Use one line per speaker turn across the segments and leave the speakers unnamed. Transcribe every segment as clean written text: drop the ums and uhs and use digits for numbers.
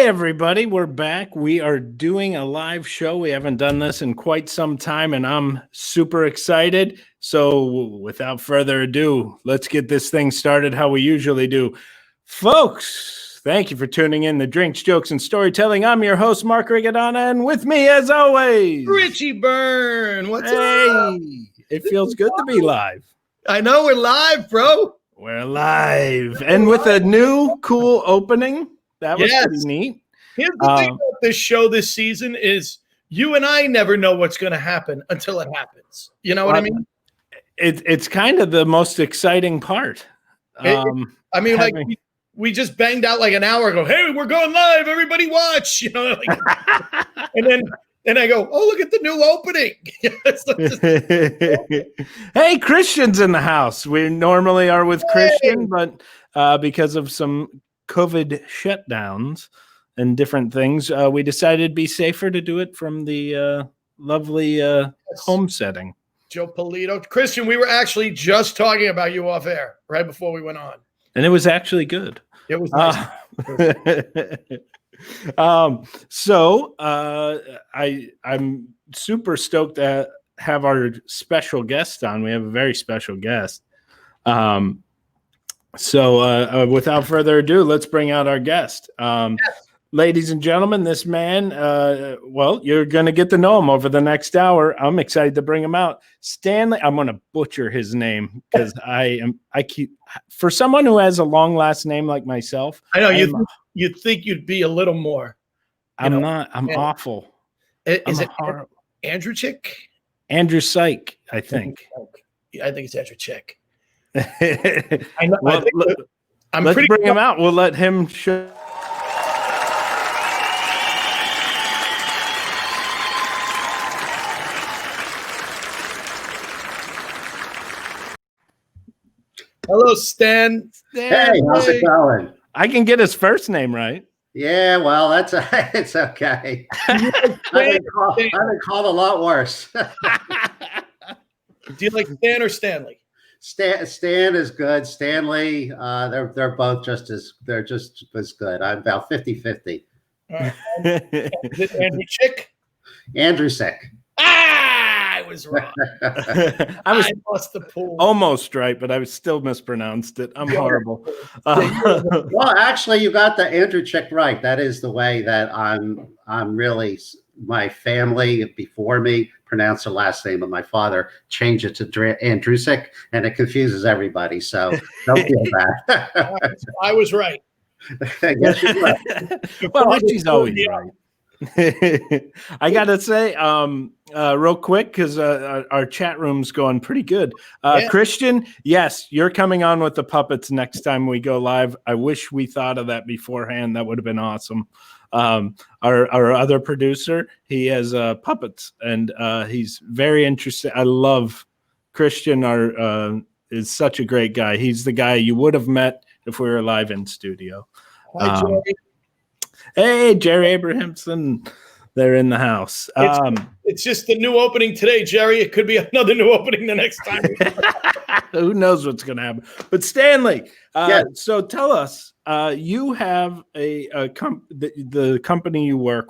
Hey everybody, we're back. We are doing a live show. We haven't done this in quite some time, and I'm super excited. So without further ado, let's get this thing started how we usually do. Folks, thank you for tuning in to Drinks, Jokes, and Storytelling. I'm your host, Mark Rigodana, and with me, as always,
Richie Byrne. What's up?
It feels good to be live.
I know we're live, bro.
We're live, and with a new cool opening. That was pretty neat.
Here's the thing about this show this season is you and I never know what's going to happen until it happens. You know what I mean?
It's kind of the most exciting part.
We just banged out like an hour ago. Hey, we're going live. Everybody watch. You know, like, and then I go, oh, look at the new opening.
Hey, Christian's in the house. We normally are with Christian, but because of some COVID shutdowns and different things, we decided it'd be safer to do it from the lovely home setting.
Joe Polito. Christian, we were actually just talking about you off air right before we went on.
And it was actually good.
It was nice.
I'm super stoked to have our special guest on. We have a very special guest. So without further ado, let's bring out our guest. Ladies and gentlemen, this man, you're going to get to know him over the next hour. I'm excited to bring him out. Stanley, I'm going to butcher his name because for someone who has a long last name like myself.
I know you'd think you'd be a little more.
I'm awful.
Is it Andrucyk?
Andrucyk, I think.
I think it's Andrucyk.
Let's bring him out. We'll let him show.
Hello, Stan.
Hey, how's it going?
I can get his first name right.
Yeah, well, it's okay. I've been called a lot worse.
Do you like Stan or Stanley?
Stan is good. Stanley, they're both just as good. I'm about 50-50.
Is it Andrucyk?
Andrucyk.
I was wrong. I lost the pool.
Almost right, but I was still mispronounced it. I'm horrible.
Well, actually, you got the Andrucyk right. That is the way that I'm really. My family before me pronounced the last name of my father, changed it to Andrucyk, and it confuses everybody. So don't feel bad.
I was right.
I guess you're right.
Well, Richie's always right. I gotta say, real quick, because our chat room's going pretty good. Christian, yes, you're coming on with the puppets next time we go live. I wish we thought of that beforehand. That would have been awesome. Our other producer, he has puppets, and he's very interested. I love Christian. Is such a great guy. He's the guy you would have met if we were live in studio.
Hi, Jerry.
Hey, Jerry Abrahamson. They're in the house.
It's just the new opening today, Jerry. It could be another new opening the next time.
Who knows what's going to happen? But Stanley, so tell us, you have the company you work,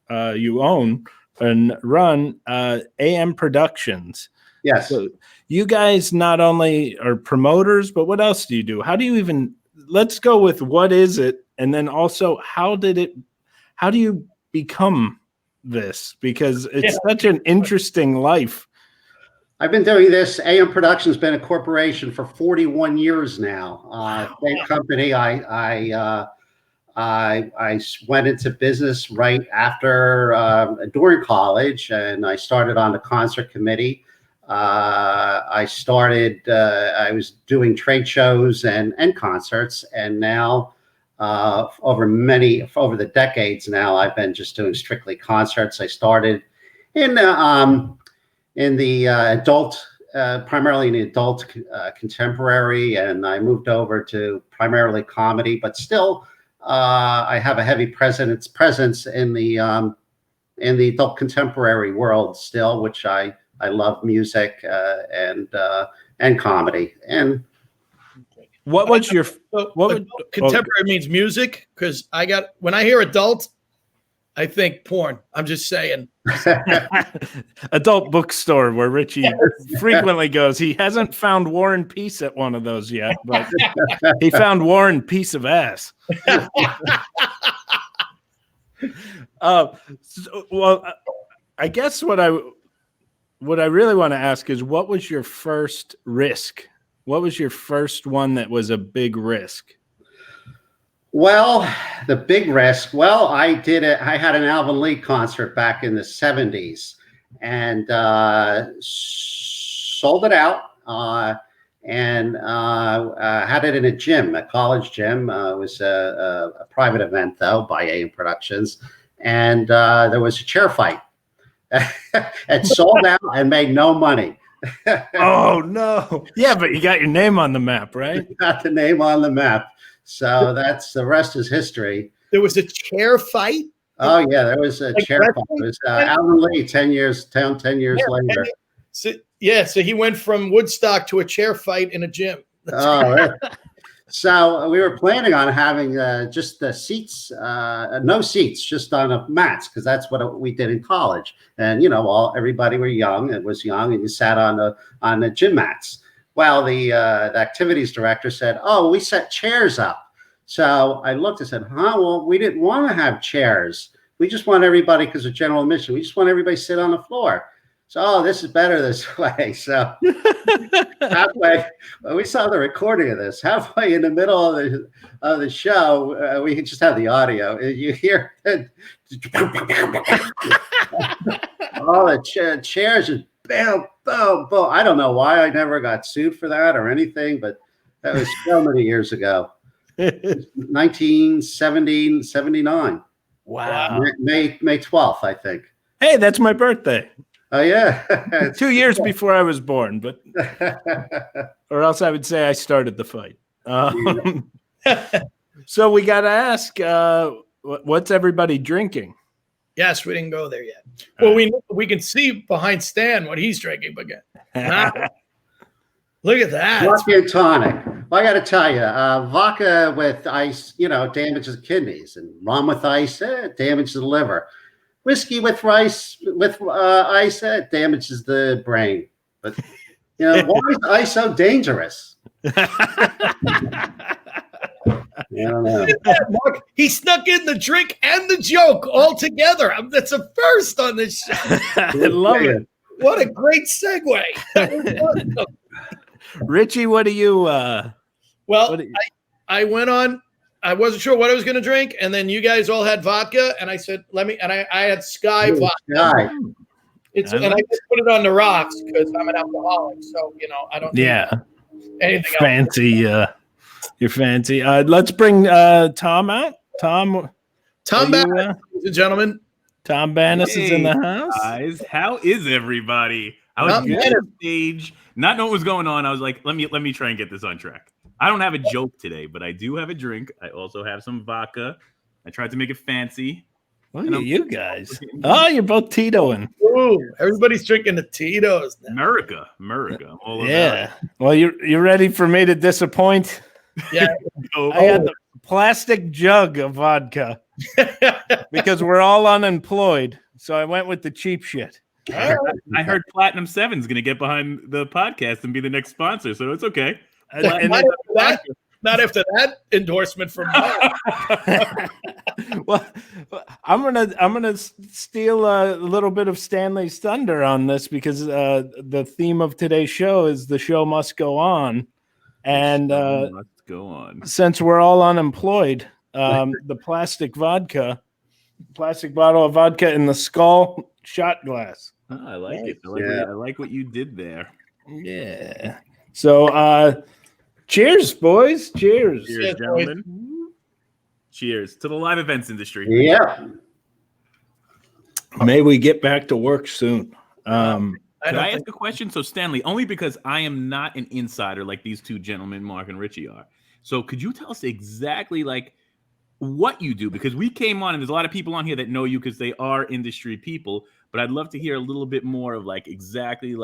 you own and run, AM Productions.
Yes.
So you guys not only are promoters, but what else do you do? How do you even? Let's go with what is it, and then also how do you become this? Because it's such an interesting life.
I've been doing this. AM Productions been a corporation for 41 years now. Same company. I went into business right after during college, and I started on the concert committee. I was doing trade shows and concerts, and now over the decades now, I've been just doing strictly concerts. I started in the adult, primarily in the adult contemporary, and I moved over to primarily comedy, but still I have a heavy presence in the adult contemporary world still, which I love music and comedy. And
What was your
contemporary means music? Because when I hear adult, I think porn. I'm just saying.
Adult bookstore where Richie frequently goes. He hasn't found War and Peace at one of those yet, but he found War and Piece of Ass. I guess what I really want to ask is, what was your first risk? What was your first one that was a big risk?
Well, the big risk. Well, I did it. I had an Alvin Lee concert back in the 70s and sold it out and had it in a gym, a college gym. It was a private event, though, by AM Productions. And there was a chair fight. It sold out and made no money.
Oh, no. Yeah, but you got your name on the map, right?
Got the name on the map. So the rest is history.
There was a chair fight?
Oh, yeah, there was a chair fight. It was Alvin Lee 10 years later.
So he went from Woodstock to a chair fight in a gym.
Right. So we were planning on having just the seats, no seats, just on mats, because that's what we did in college. And everybody were young. It was young, and you sat on the gym mats. Well, the activities director said, "Oh, we set chairs up." So I looked and said, "Huh? Well, we didn't want to have chairs. We just want everybody, because of general admission, we just want everybody to sit on the floor." So, this is better this way. So halfway, we saw the recording of this. Halfway in the middle of the show, we just have the audio. You hear all the chairs just bam, boom, boom. I don't know why I never got sued for that or anything, but that was so many years ago. 1979.
Wow.
May 12th, I think.
Hey, that's my birthday.
Oh, yeah.
2 years before I was born, but or else I would say I started the fight. So we got to ask, what's everybody drinking?
Yes, we didn't go there yet. Well, we can see behind Stan what he's drinking, but look at that.
Vodka and tonic. Well, I got to tell you, vodka with ice, damages the kidneys, and rum with ice, damages the liver. Whiskey with ice, damages the brain. But why is ice so dangerous? I don't know.
Mark, he snuck in the drink and the joke all together. That's a first on this show.
I love it.
What a great segue.
Richie, what do you?
I went on. I wasn't sure what I was going to drink, and then you guys all had vodka, and I said, I had Sky vodka.
Sky.
And I just put it on the rocks because I'm an alcoholic, so I don't need anything
fancy. You're fancy. Let's bring Tom out. Tom
Bannis, ladies and gentlemen.
Tom Bannis is in the house.
Guys, how is everybody? I was good on stage, not knowing what was going on. I was like, let me try and get this on track. I don't have a joke today, but I do have a drink. I also have some vodka. I tried to make it fancy.
Look at you guys. Oh, you're both Titoing.
Ooh, everybody's drinking the Tito's now.
America. All
yeah. Well, you're ready for me to disappoint?
Yeah.
I had the plastic jug of vodka because we're all unemployed. So I went with the cheap shit.
I heard Platinum 7's going to get behind the podcast and be the next sponsor, so it's okay.
Not after that endorsement from Mark.
Well, I'm gonna steal a little bit of Stanley's thunder on this because the theme of today's show is the show must go on, and
must go on.
Since we're all unemployed, the plastic bottle of vodka in the skull shot glass.
Oh, I like it. I like what you did there.
Yeah. So, cheers, boys. Cheers.
Cheers, gentlemen. Cheers to the live events industry.
Yeah.
May we get back to work soon.
Can I ask a question? So, Stanley, only because I am not an insider like these two gentlemen, Mark and Richie, are. So, could you tell us exactly what you do? Because we came on, and there's a lot of people on here that know you because they are industry people. But I'd love to hear a little bit more of exactly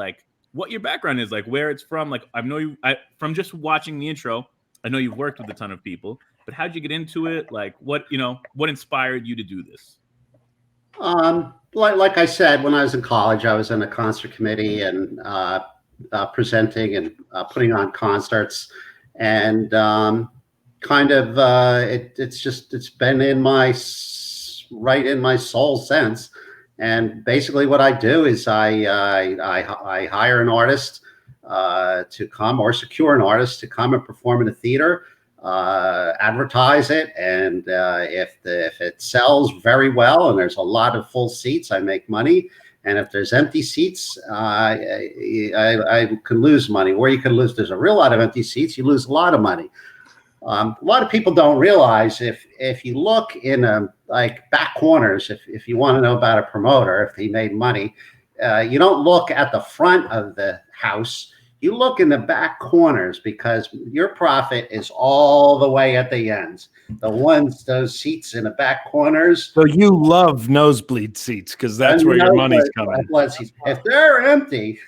what your background is, where it's from. I know you from just watching the intro. I know you've worked with a ton of people, but how'd you get into it? Like, what inspired you to do this?
Like I said, when I was in college, I was in a concert committee and presenting and putting on concerts, and it's been in my right in my soul since. And basically, what I do is I hire an artist to come, or secure an artist to come and perform in a theater, advertise it, and if it sells very well and there's a lot of full seats, I make money. And if there's empty seats, I can lose money. Or you can lose. There's a real lot of empty seats, you lose a lot of money. A lot of people don't realize if you look in like back corners, if you want to know about a promoter, if he made money, you don't look at the front of the house. You look in the back corners, because your profit is all the way at the ends. Those seats in the back corners.
So you love nosebleed seats because that's where your money's coming.
If they're empty,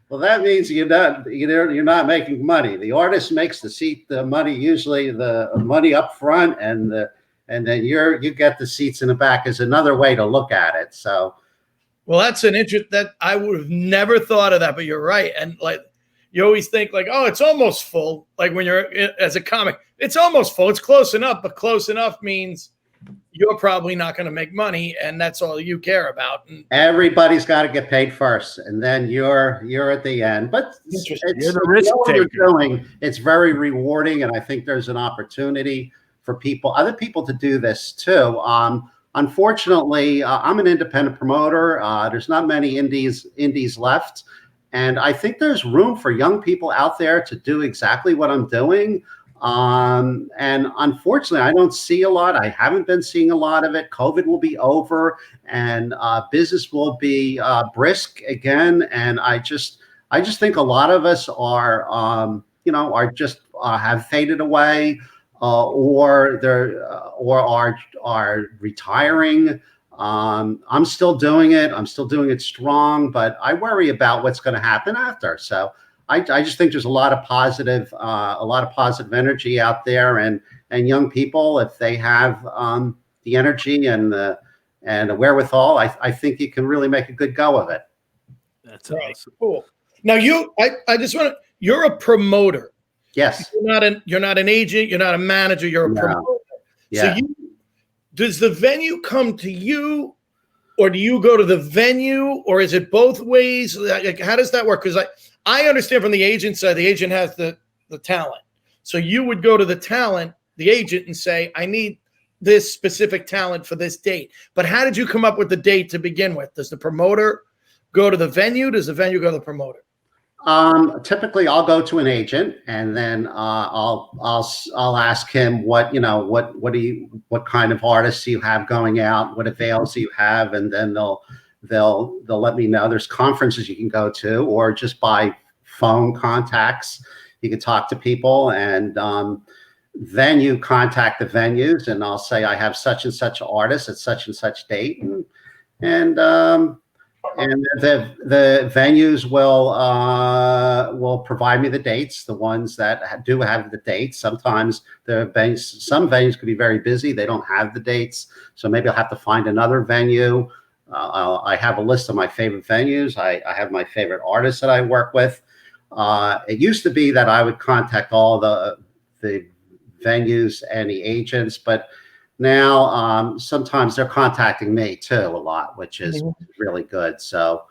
well, that means you're not making money. The artist makes the money, usually the money up front, and then you get the seats in the back is another way to look at it. So.
Well, that's an interest that I would have never thought of that, but you're right. And like, you always think like, oh, it's almost full. Like when you're as a comic, it's almost full. It's close enough, but close enough means you're probably not going to make money, and that's all you care about. And
everybody's got to get paid first, and then you're at the end. But
you're the risk taker.
It's very rewarding, and I think there's an opportunity for other people to do this too. Unfortunately, I'm an independent promoter. There's not many indies left. And I think there's room for young people out there to do exactly what I'm doing. And unfortunately, I don't see a lot. I haven't been seeing a lot of it. COVID will be over, and business will be brisk again. And I just think a lot of us are have faded away. Or are retiring. I'm still doing it. I'm still doing it strong, but I worry about what's going to happen after. So I just think there's a lot of positive energy out there, and young people, if they have the energy and the wherewithal, I think you can really make a good go of it.
That's awesome.
Cool. Now you're a promoter.
Yes.
You're not an agent. You're not a manager. You're a promoter.
Yeah.
So does the venue come to you, or do you go to the venue, or is it both ways? Like, how does that work? Because I understand from the agent side, the agent has the talent. So you would go to the agent, and say, I need this specific talent for this date. But how did you come up with the date to begin with? Does the promoter go to the venue? Does the venue go to the promoter?
Typically I'll go to an agent, and then I'll ask him what kind of artists you have going out, what avails you have, and then they'll let me know. There's conferences you can go to, or just by phone contacts you can talk to people, and then you contact the venues, and I'll say I have such and such artist at such and such date, and the venues will provide me the dates, the ones that do have the dates. Sometimes some venues could be very busy. They don't have the dates. So maybe I'll have to find another venue. I have a list of my favorite venues. I have my favorite artists that I work with. It used to be that I would contact all the venues and the agents, but now sometimes they're contacting me too a lot, which is really good. So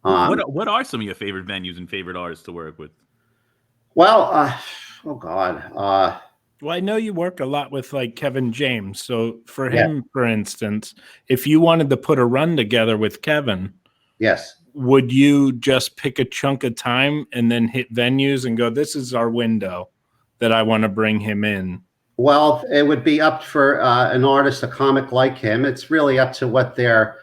what are some of your favorite venues and favorite artists to work with?
Well, oh God.
Well, I know you work a lot with like Kevin James. So for him, for instance, if you wanted to put a run together with Kevin,
yes,
would you just pick a chunk of time and then hit venues and go, this is our window that I want to bring him in?
Well, it would be up for an artist, a comic like him. It's really up to what their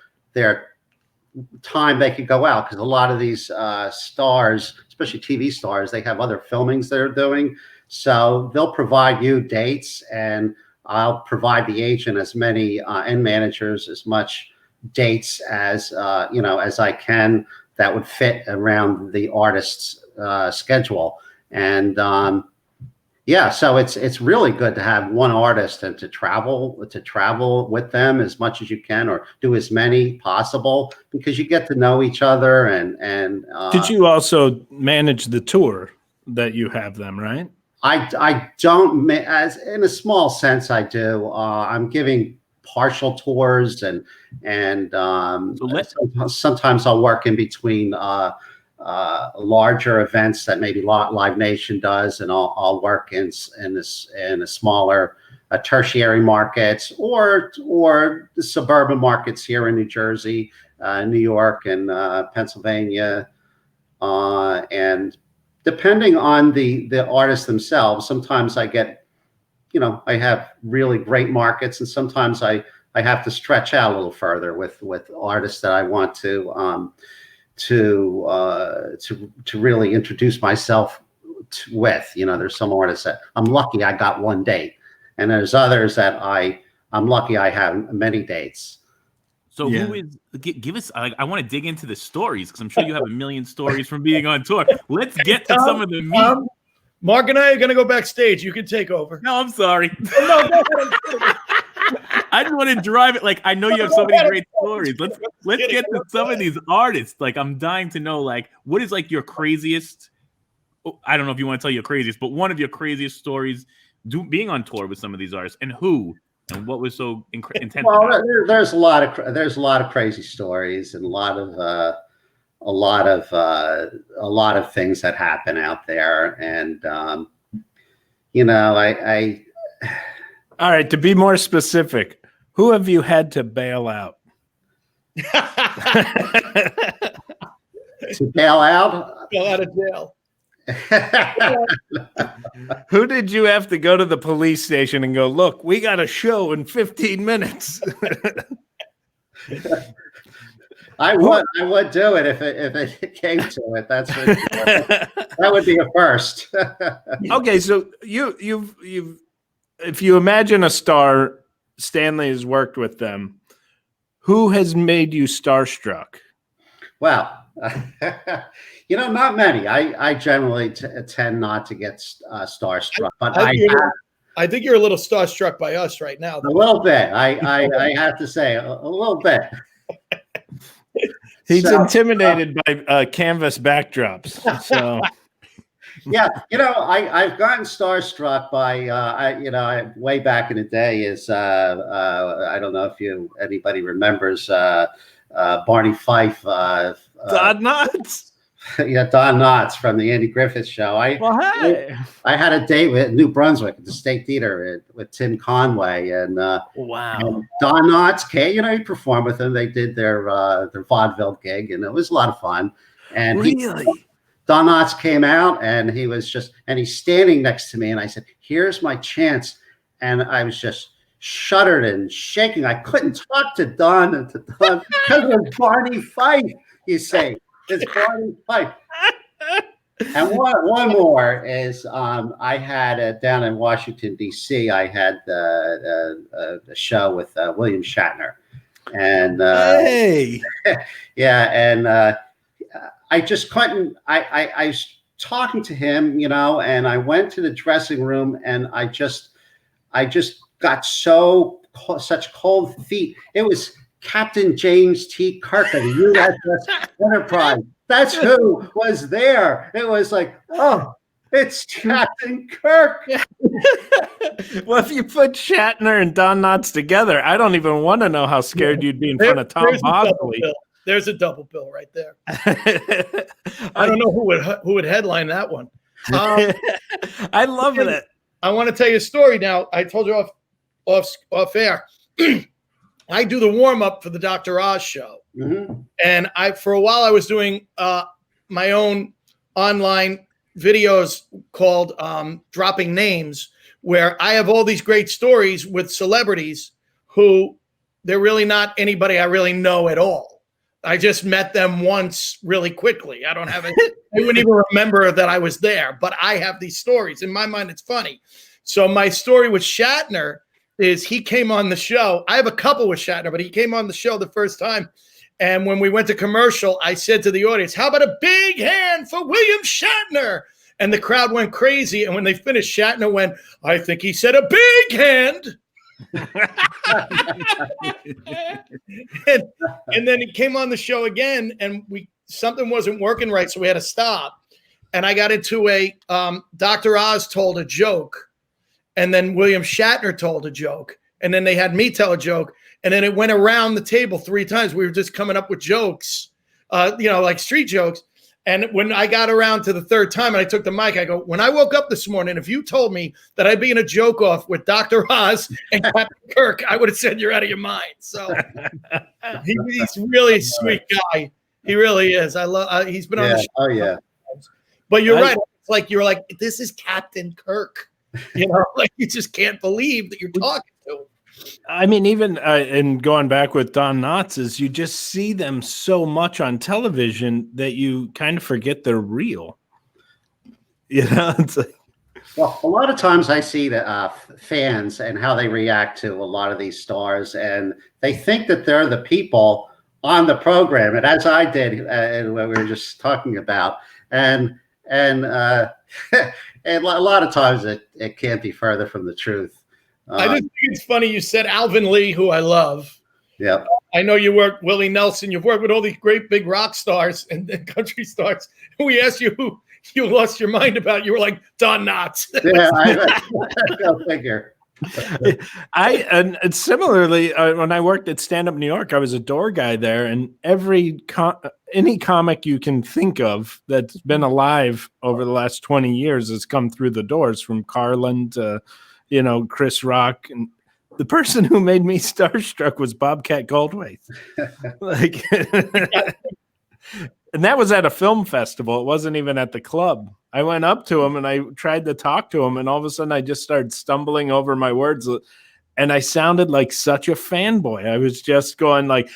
time they could go out, because a lot of these stars, especially TV stars, they have other filmings they're doing. So they'll provide you dates, and I'll provide the agent as many and managers as much dates as as I can that would fit around the artist's schedule. And yeah, so it's really good to have one artist and to travel with them as much as you can, or do as many possible, because you get to know each other. And
did you also manage the tour that you have them, right?
I don't, as in a small sense I do. I'm giving partial tours, and sometimes I'll work in between larger events that maybe Live Nation does, and I'll work in a smaller tertiary markets, or the suburban markets here in New Jersey, New York, and Pennsylvania, and depending on the artists themselves. Sometimes I get, I have really great markets, and sometimes I have to stretch out a little further with artists that I want to really introduce myself with. There's some artists that I'm lucky I got one date, and there's others that I'm lucky I have many dates.
So who is, give us, I want to dig into the stories, because I'm sure you have a million stories from being on tour. Let's get to some of the meat.
Mark and I are going to go backstage. You can take over.
No, I'm sorry.
No, go ahead.
I just want to drive it. Like, I know you have so many great stories. Let's get to some of these artists. Like, I'm dying to know, like, what is like your craziest, I don't know if you want to tell your craziest, but one of your craziest stories being on tour with some of things artists, and who? And what was so intense?
Well, there's a lot of crazy stories, and a lot of things that happen out there, and
All right, to be more specific, who have you had to bail out?
To bail out?
Bail out of jail.
Who did you have to go to the police station and go, look, we got a show in 15 minutes?
I would do it if it came to it. That would be a first.
Okay, so you've if you imagine a star, Stanley has worked with them. Who has made you starstruck?
Well, not many. I generally tend not to get starstruck, but
I think you're a little starstruck by us right now, though.
A little bit. I have to say, a little bit.
He's intimidated by canvas backdrops. So.
Yeah, I've gotten starstruck by way back in the day is I don't know if anybody remembers Barney Fife,
Don Knotts.
Yeah, Don Knotts from the Andy Griffith Show. I had a date with New Brunswick at the State Theater with Tim Conway, and
wow,
and Don Knotts came. He performed with them. They did their vaudeville gig, and it was a lot of fun. And
really.
Don Knotts came out, and he's standing next to me, and I said, "Here's my chance," and I was just shuddered and shaking. I couldn't talk to Don because of Barney Fife. You say it's Barney Fife. And one more is I had down in Washington D.C. I had a show with William Shatner, and yeah, and. I just couldn't. I was talking to him, and I went to the dressing room, and I just got such cold feet. It was Captain James T. Kirk of the USS Enterprise. That's who was there. It was like, oh, it's Captain Kirk.
Well, if you put Shatner and Don Knotts together, I don't even want to know how scared you'd be in front of Tom Bosley.
There's a double bill right there. I don't know who would headline that one.
I love it.
I want to tell you a story now. I told you off air. I do the warm up for the Dr. Oz show, and for a while I was doing my own online videos called Dropping Names, where I have all these great stories with celebrities who they're really not anybody I really know at all. I just met them once really quickly. I don't have it. I wouldn't even remember that I was there, but I have these stories. In my mind, it's funny. So my story with Shatner is he came on the show. I have a couple with Shatner, but he came on the show the first time. And when we went to commercial, I said to the audience, how about a big hand for William Shatner? And the crowd went crazy. And when they finished, Shatner went, I think he said a big hand. and then he came on the show again, and something wasn't working right, so we had to stop. And I got into a Dr. Oz told a joke, and then William Shatner told a joke, and then they had me tell a joke, and then it went around the table 3 times. We were just coming up with jokes, like street jokes. And when I got around to the 3rd time and I took the mic, I go, when I woke up this morning, if you told me that I'd be in a joke off with Dr. Oz and Captain Kirk, I would have said you're out of your mind. So he's really a sweet guy. He really is. I love. He's been on the show.
Oh yeah.
But you're right. It's like you're like, this is Captain Kirk. Like you just can't believe that you're talking to him.
I mean, even and going back with Don Knotts, is you just see them so much on television that you kind of forget they're real. It's like,
well, a lot of times I see the fans and how they react to a lot of these stars, and they think that they're the people on the program, and as I did, and what we were just talking about, and a lot of times it can't be further from the truth.
I just think it's funny you said Alvin Lee, who I love.
Yeah.
I know you worked Willie Nelson. You've worked with all these great big rock stars and country stars. We asked you who you lost your mind about. You were like, Don Knotts.
Yeah, I go figure.
And similarly, when I worked at Stand Up New York, I was a door guy there, and any comic you can think of that's been alive over the last 20 years has come through the doors, from Carlin to Chris Rock, and the person who made me starstruck was Bobcat Goldthwait. And that was at a film festival. It wasn't even at the club. I went up to him and I tried to talk to him, and all of a sudden I just started stumbling over my words, and I sounded like such a fanboy. I was just going like,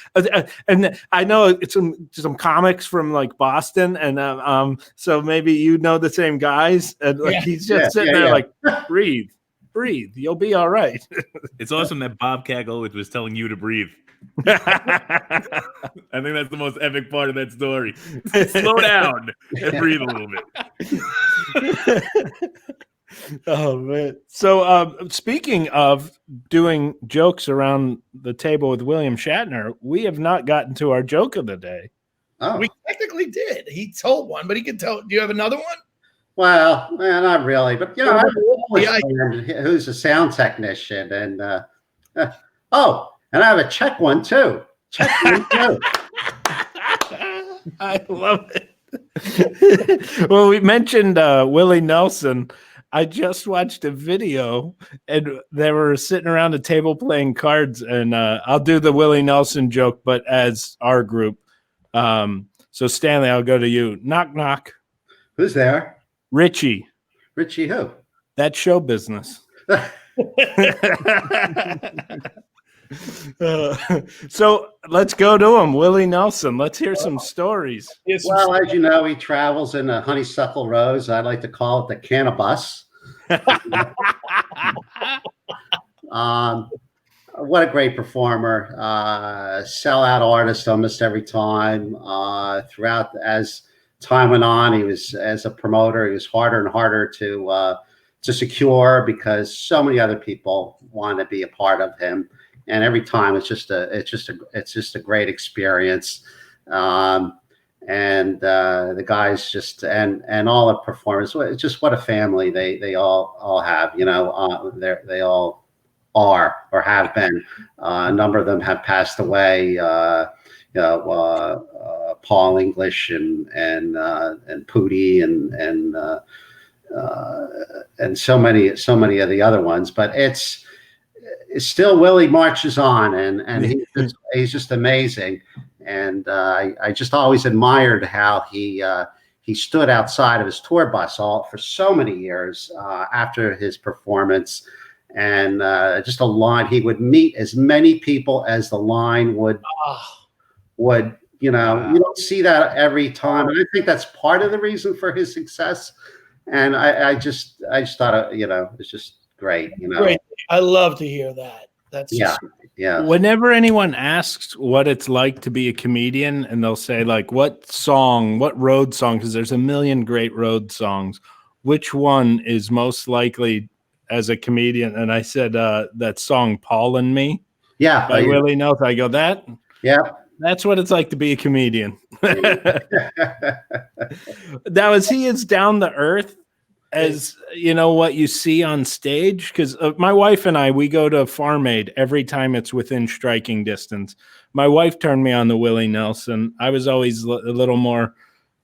and I know it's some comics from like Boston, and so maybe you know the same guys, and he's just sitting there like, breathe, you'll be all right.
It's awesome that Bobcat Goldthwait was telling you to breathe. I think that's the most epic part of that story. Slow down and breathe a little bit.
Oh man! So speaking of doing jokes around the table with William Shatner, we have not gotten to our joke of the day.
Oh,
we technically did. He told one, but he could tell. Do you have another one?
Well, not really, but I have a friend who's a sound technician, and and I have a Czech one too.
I love it. Well, we mentioned Willie Nelson. I just watched a video, and they were sitting around a table playing cards, and I'll do the Willie Nelson joke, but as our group. So Stanley, I'll go to you. Knock, knock.
Who's there?
Richie.
Richie who?
That show business. So let's go to him. Willie Nelson. Let's hear some stories.
Well, as you know, he travels in a honeysuckle rose. I like to call it the cannabis. What a great performer. Sellout artist almost every time. Throughout, as time went on, he was, as a promoter, he was harder and harder to secure, because so many other people want to be a part of him. And every time it's just a great experience. And the guys just, and all the performers, it's just what a family they all have, they all are or have been. A number of them have passed away. Paul English and Pootie and so many of the other ones, but it's still Willie marches on, and he's just amazing. And I just always admired how he stood outside of his tour bus for so many years after his performance, and just a line. He would meet as many people as the line would. You don't see that every time, and I think that's part of the reason for his success. And I just thought it's just great.
Great. I love to hear that. That's
yeah.
Whenever anyone asks what it's like to be a comedian, and they'll say like, what road song, because there's a million great road songs, which one is most likely as a comedian? And I said that song "Paul and Me" by Willie Nelson. I go, that's what it's like to be a comedian. Now, is he as down to earth as what you see on stage? Because my wife and I, we go to Farm Aid every time it's within striking distance. My wife turned me on to Willie Nelson. I was always a little more,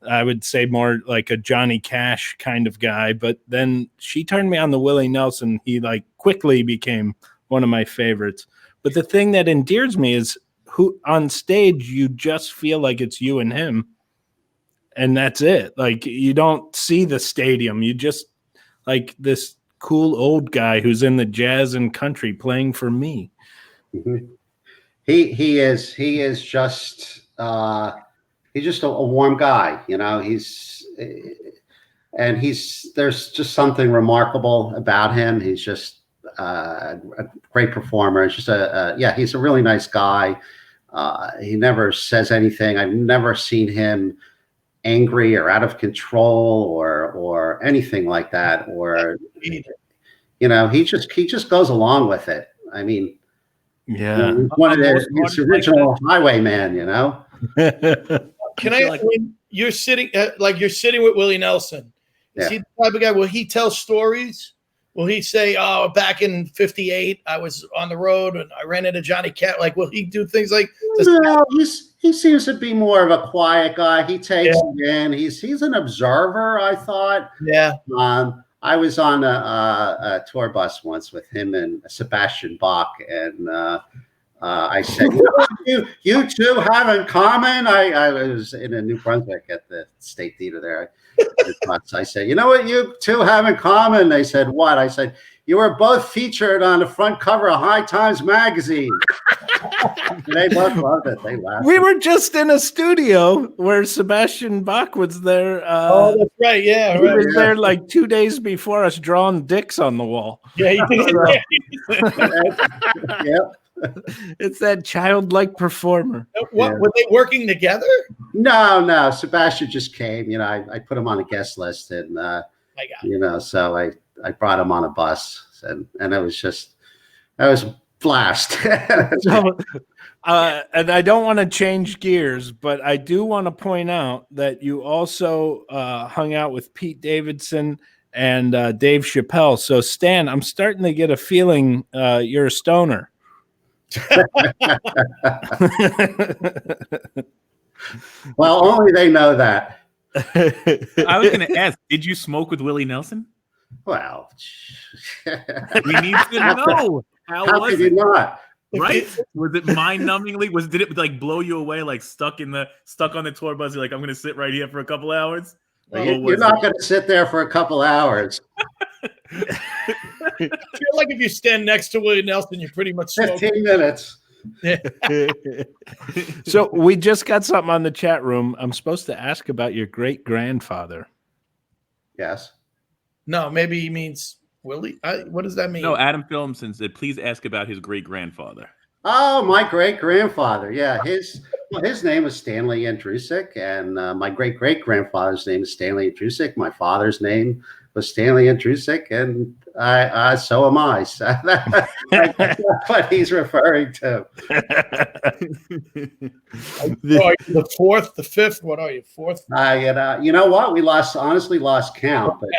I would say, more like a Johnny Cash kind of guy, but then she turned me on to Willie Nelson. He like quickly became one of my favorites. But the thing that endears me is who on stage you just feel like it's you and him, and that's it. Like you don't see the stadium. You just like this cool old guy who's in the jazz and country playing for me.
Mm-hmm. He is just he's just a warm guy, there's just something remarkable about him. He's just a great performer. It's just he's a really nice guy. He never says anything. I've never seen him angry or out of control or anything like that. Or he just goes along with it. I mean, he's one of his original highwayman.
Can I? When you're sitting with Willie Nelson, is he the type of guy? Will he tell stories? Will he say, "Oh, back in '58, I was on the road and I ran into Johnny Cat"? Like, will he do things like?
No, he seems to be more of a quiet guy. He takes it in. He's an observer, I thought.
Yeah.
I was on a tour bus once with him and Sebastian Bach, and I said, "You two have in common." I was in New Brunswick at the State Theater there. I said, "You know what you two have in common?" They said, "What?" I said, "You were both featured on the front cover of High Times magazine." They both loved it. They laughed.
We were just in a studio where Sebastian Bach was there.
Oh, that's right. Yeah,
he was there like 2 days before us, drawing dicks on the wall.
Yeah, he did.
Yep.
It's that childlike performer.
What were they working together?
No. Sebastian just came. I put him on a guest list, and so I brought him on a bus, and it was blast.
And I don't want to change gears, but I do want to point out that you also hung out with Pete Davidson and Dave Chappelle. So Stan, I'm starting to get a feeling you're a stoner.
Well, only they know that.
I was going to ask, did you smoke with Willie Nelson?
Well,
we need to know. How was
could you
it?
Not?
Right? Was it mind-numbingly? Did it like blow you away? Like stuck on the tour bus? You're like, I'm going to sit right here for a couple hours.
You're not going to sit there for a couple hours.
I feel like if you stand next to Willie Nelson, you're pretty much
15 minutes.
So we just got something on the chat room. I'm supposed to ask about your great-grandfather.
Yes.
No, maybe he means Willie. What does that mean?
No, Adam Philmson said, please ask about his great-grandfather.
Oh, my great-grandfather. Yeah, his name was Stanley Andrucyk, and my great-great-grandfather's name is Stanley Andrucyk. My father's name was Stanley Andrucyk, and so am I. So that's what he's referring to.
The fourth, the fifth. What are you? Fourth?
You know what? We honestly lost count. But,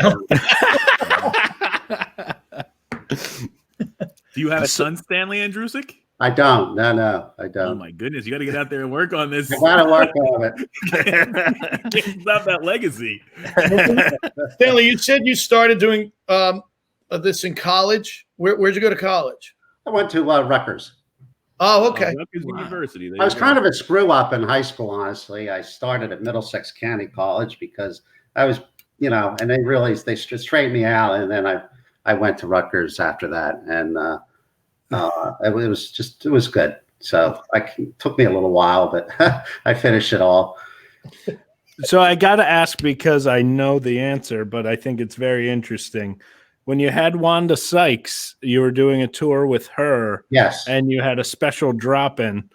do you have a son, Stanley Andrucyk?
I don't. No, I don't.
Oh my goodness, you got to get out there and work on this.
I got to work on it.
Can't stop that legacy.
Stanley, you said you started doing this in college. Where'd you go to college?
I went to Rutgers.
Oh, okay.
Rutgers University.
I was kind of a screw up in high school, honestly. I started at Middlesex County College because I was, and they straightened me out, and then I went to Rutgers after that, and it was good. So it took me a little while, but I finished it all.
So I got to ask because I know the answer, but I think it's very interesting. When you had Wanda Sykes, you were doing a tour with her.
Yes.
And you had a special drop-in.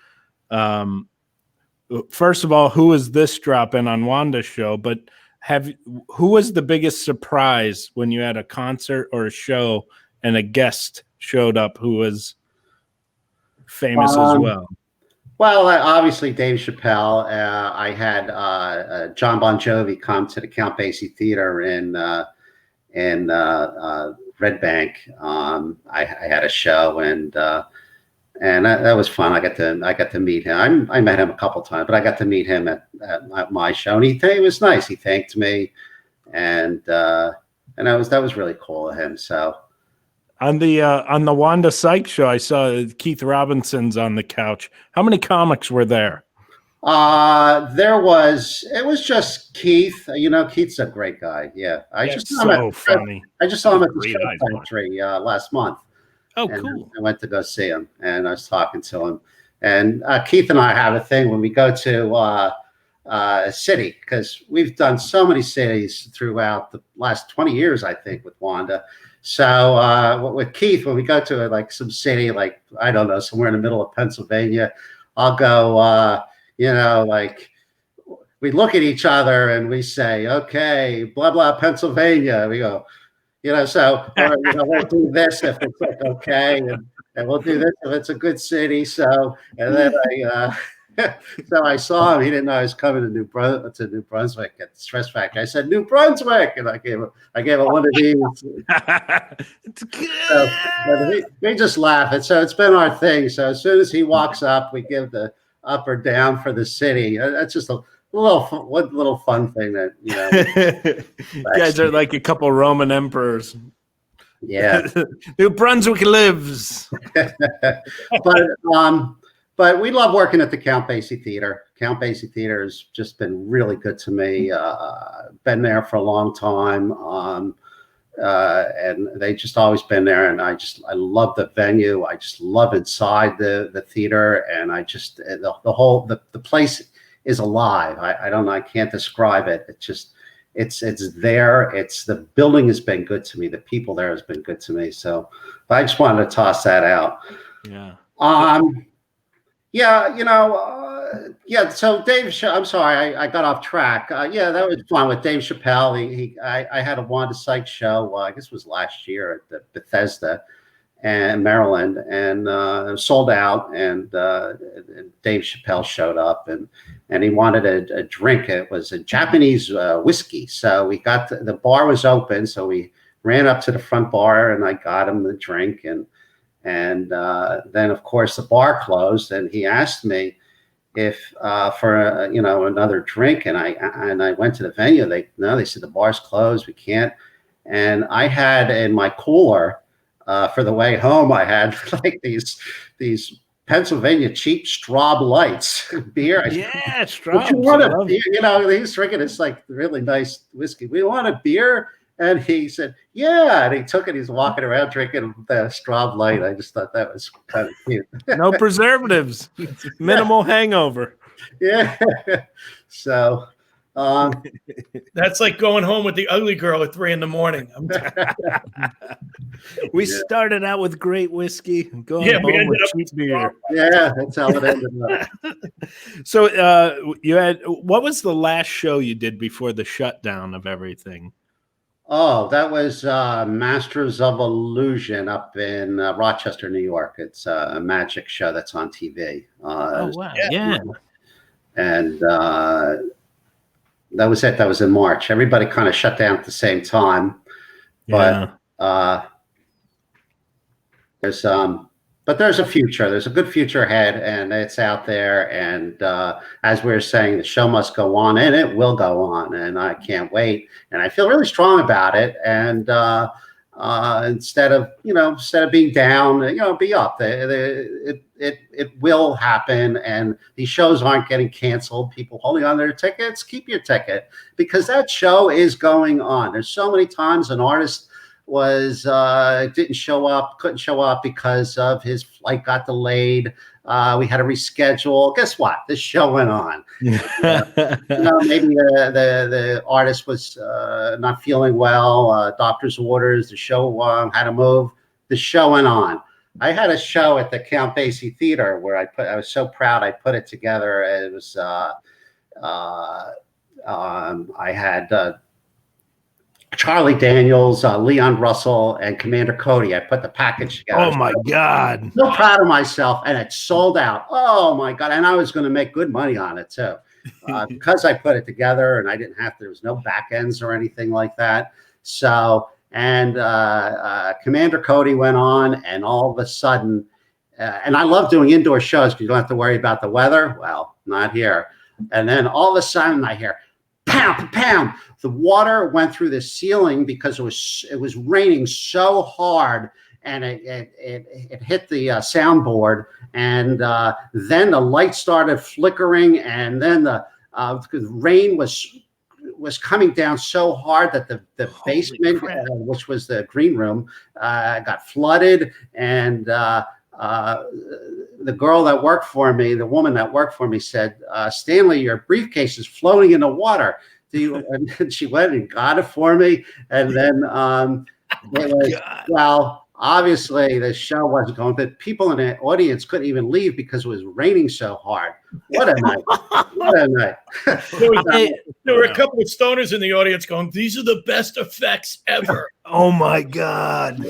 First of all, who is this drop-in on Wanda's show? But who was the biggest surprise when you had a concert or a show and a guest showed up who was famous as well?
Well, obviously Dave Chappelle. I had John Bon Jovi come to the Count Basie Theater in Red Bank. I had a show, and that was fun. I got to meet him. I met him a couple times, but I got to meet him at my show, and he was nice. He thanked me, and that was really cool of him. So.
On the Wanda Sykes show, I saw Keith Robinson's on the couch. How many comics were there?
It was just Keith. Keith's a great guy. Yeah. I just saw him at the Show Factory last month.
Oh, cool.
I went to go see him, and I was talking to him. And Keith and I have a thing when we go to a city, because we've done so many cities throughout the last 20 years, I think, with Wanda. So with Keith, when we go to like some city, like, I don't know, somewhere in the middle of Pennsylvania, I'll go, like, we look at each other and we say, okay, blah, blah, Pennsylvania. We go, so we'll do this if it's like, okay. And we'll do this if it's a good city. So, and then so I saw him. He didn't know I was coming to New Brunswick at the Stress Factory. I said, New Brunswick, and I gave him one of these.
It's good.
So, we just laugh. And so it's been our thing. So as soon as he walks up, we give the up or down for the city. That's just one little fun thing that
you guys are like a couple Roman emperors.
Yeah.
New Brunswick lives.
But we love working at the Count Basie Theater. Count Basie Theater has just been really good to me. Been there for a long time, and they just always been there. And I love the venue. I just love inside the theater, and I just the place is alive. I can't describe it. It's there. The building has been good to me. The people there has been good to me. So I just wanted to toss that out.
Yeah.
So Dave, I'm sorry, I got off track. That was fun with Dave Chappelle. I had a Wanda Sykes show. I guess it was last year at the Bethesda and Maryland, and it was sold out. And Dave Chappelle showed up, and he wanted a drink. It was a Japanese whiskey. So we got the bar was open, so we ran up to the front bar, and I got him the drink, and then of course the bar closed, and he asked me if for another drink, and I went to the venue. They said the bar's closed, we can't. And I had in my cooler for the way home, I had like these Pennsylvania cheap Straub lights beer.
Yeah, Straub.
You want a beer? He's drinking this like really nice whiskey. We want a beer. And he said, yeah. And he took it. He's walking around drinking the Straub Light. I just thought that was kind of cute.
No preservatives. Minimal hangover.
Yeah. So
that's like going home with the ugly girl at 3 a.m.
We started out with great whiskey, going home with cheap beer.
Yeah, that's how it ended up.
So what was the last show you did before the shutdown of everything?
Oh, that was Masters of Illusion up in Rochester, New York. It's a magic show that's on TV.
Oh, wow. Yeah.
And that was it. That was in March. Everybody kind of shut down at the same time. But there's a future. There's a good future ahead, and it's out there. And as we were saying, the show must go on, and it will go on. And I can't wait. And I feel really strong about it. And instead of being down, be up. It will happen. And these shows aren't getting canceled. People holding on to their tickets, keep your ticket, because that show is going on. There's so many times an artist couldn't show up because of his flight got delayed. We had to reschedule. Guess what? The show went on. Maybe the artist was not feeling well, doctor's orders, the show had to move. The show went on. I had a show at the Count Basie Theater where I was so proud I put it together. It was I had Charlie Daniels, Leon Russell, and Commander Cody. I put the package together.
Oh my God.
So proud of myself. And it sold out. Oh my God. And I was going to make good money on it too. Because I put it together and I didn't have to, there was no back ends or anything like that. So, and Commander Cody went on, and all of a sudden, and I love doing indoor shows because you don't have to worry about the weather. Well, not here. And then all of a sudden I hear, pound, pound. The water went through the ceiling because it was raining so hard, and it hit the soundboard, and then the light started flickering, and then the rain was coming down so hard that the basement, which was the green room, got flooded, and the girl that worked for me, the woman that worked for me, said, "Stanley, your briefcase is floating in the water. And then she went and got it for me, and then well, obviously the show wasn't going, but people in the audience couldn't even leave because it was raining so hard. What a night! What a night!
There were a couple of stoners in the audience going, "These are the best effects ever."
Oh my God!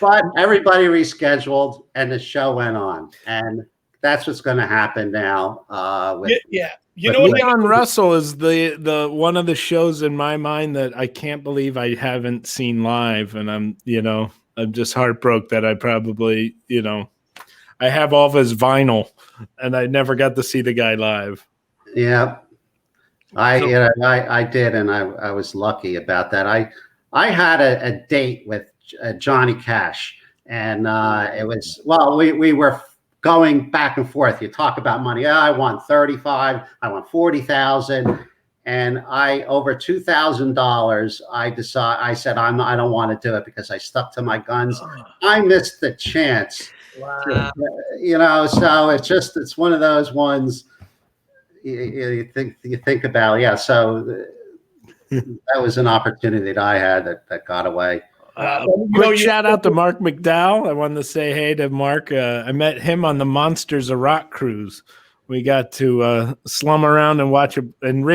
But everybody rescheduled, and the show went on, and that's what's going to happen now.
You know,
Leon Russell is the one of the shows in my mind that I can't believe I haven't seen live, and I'm just heartbroken that I probably, I have all of his vinyl, and I never got to see the guy live.
Yeah, I did, and I was lucky about that. I had a date with Johnny Cash, and it was, well, we were going back and forth. You talk about money. I want 35. I want 40,000. And over $2,000, I said, I don't want to do it because I stuck to my guns. I missed the chance.
Wow.
So it's one of those ones you think about. Yeah. So that was an opportunity that I had that got away.
Quick shout out to Mark McDowell. I wanted to say hey to Mark. I met him on the Monsters of Rock cruise. We got to slum around and watch it. And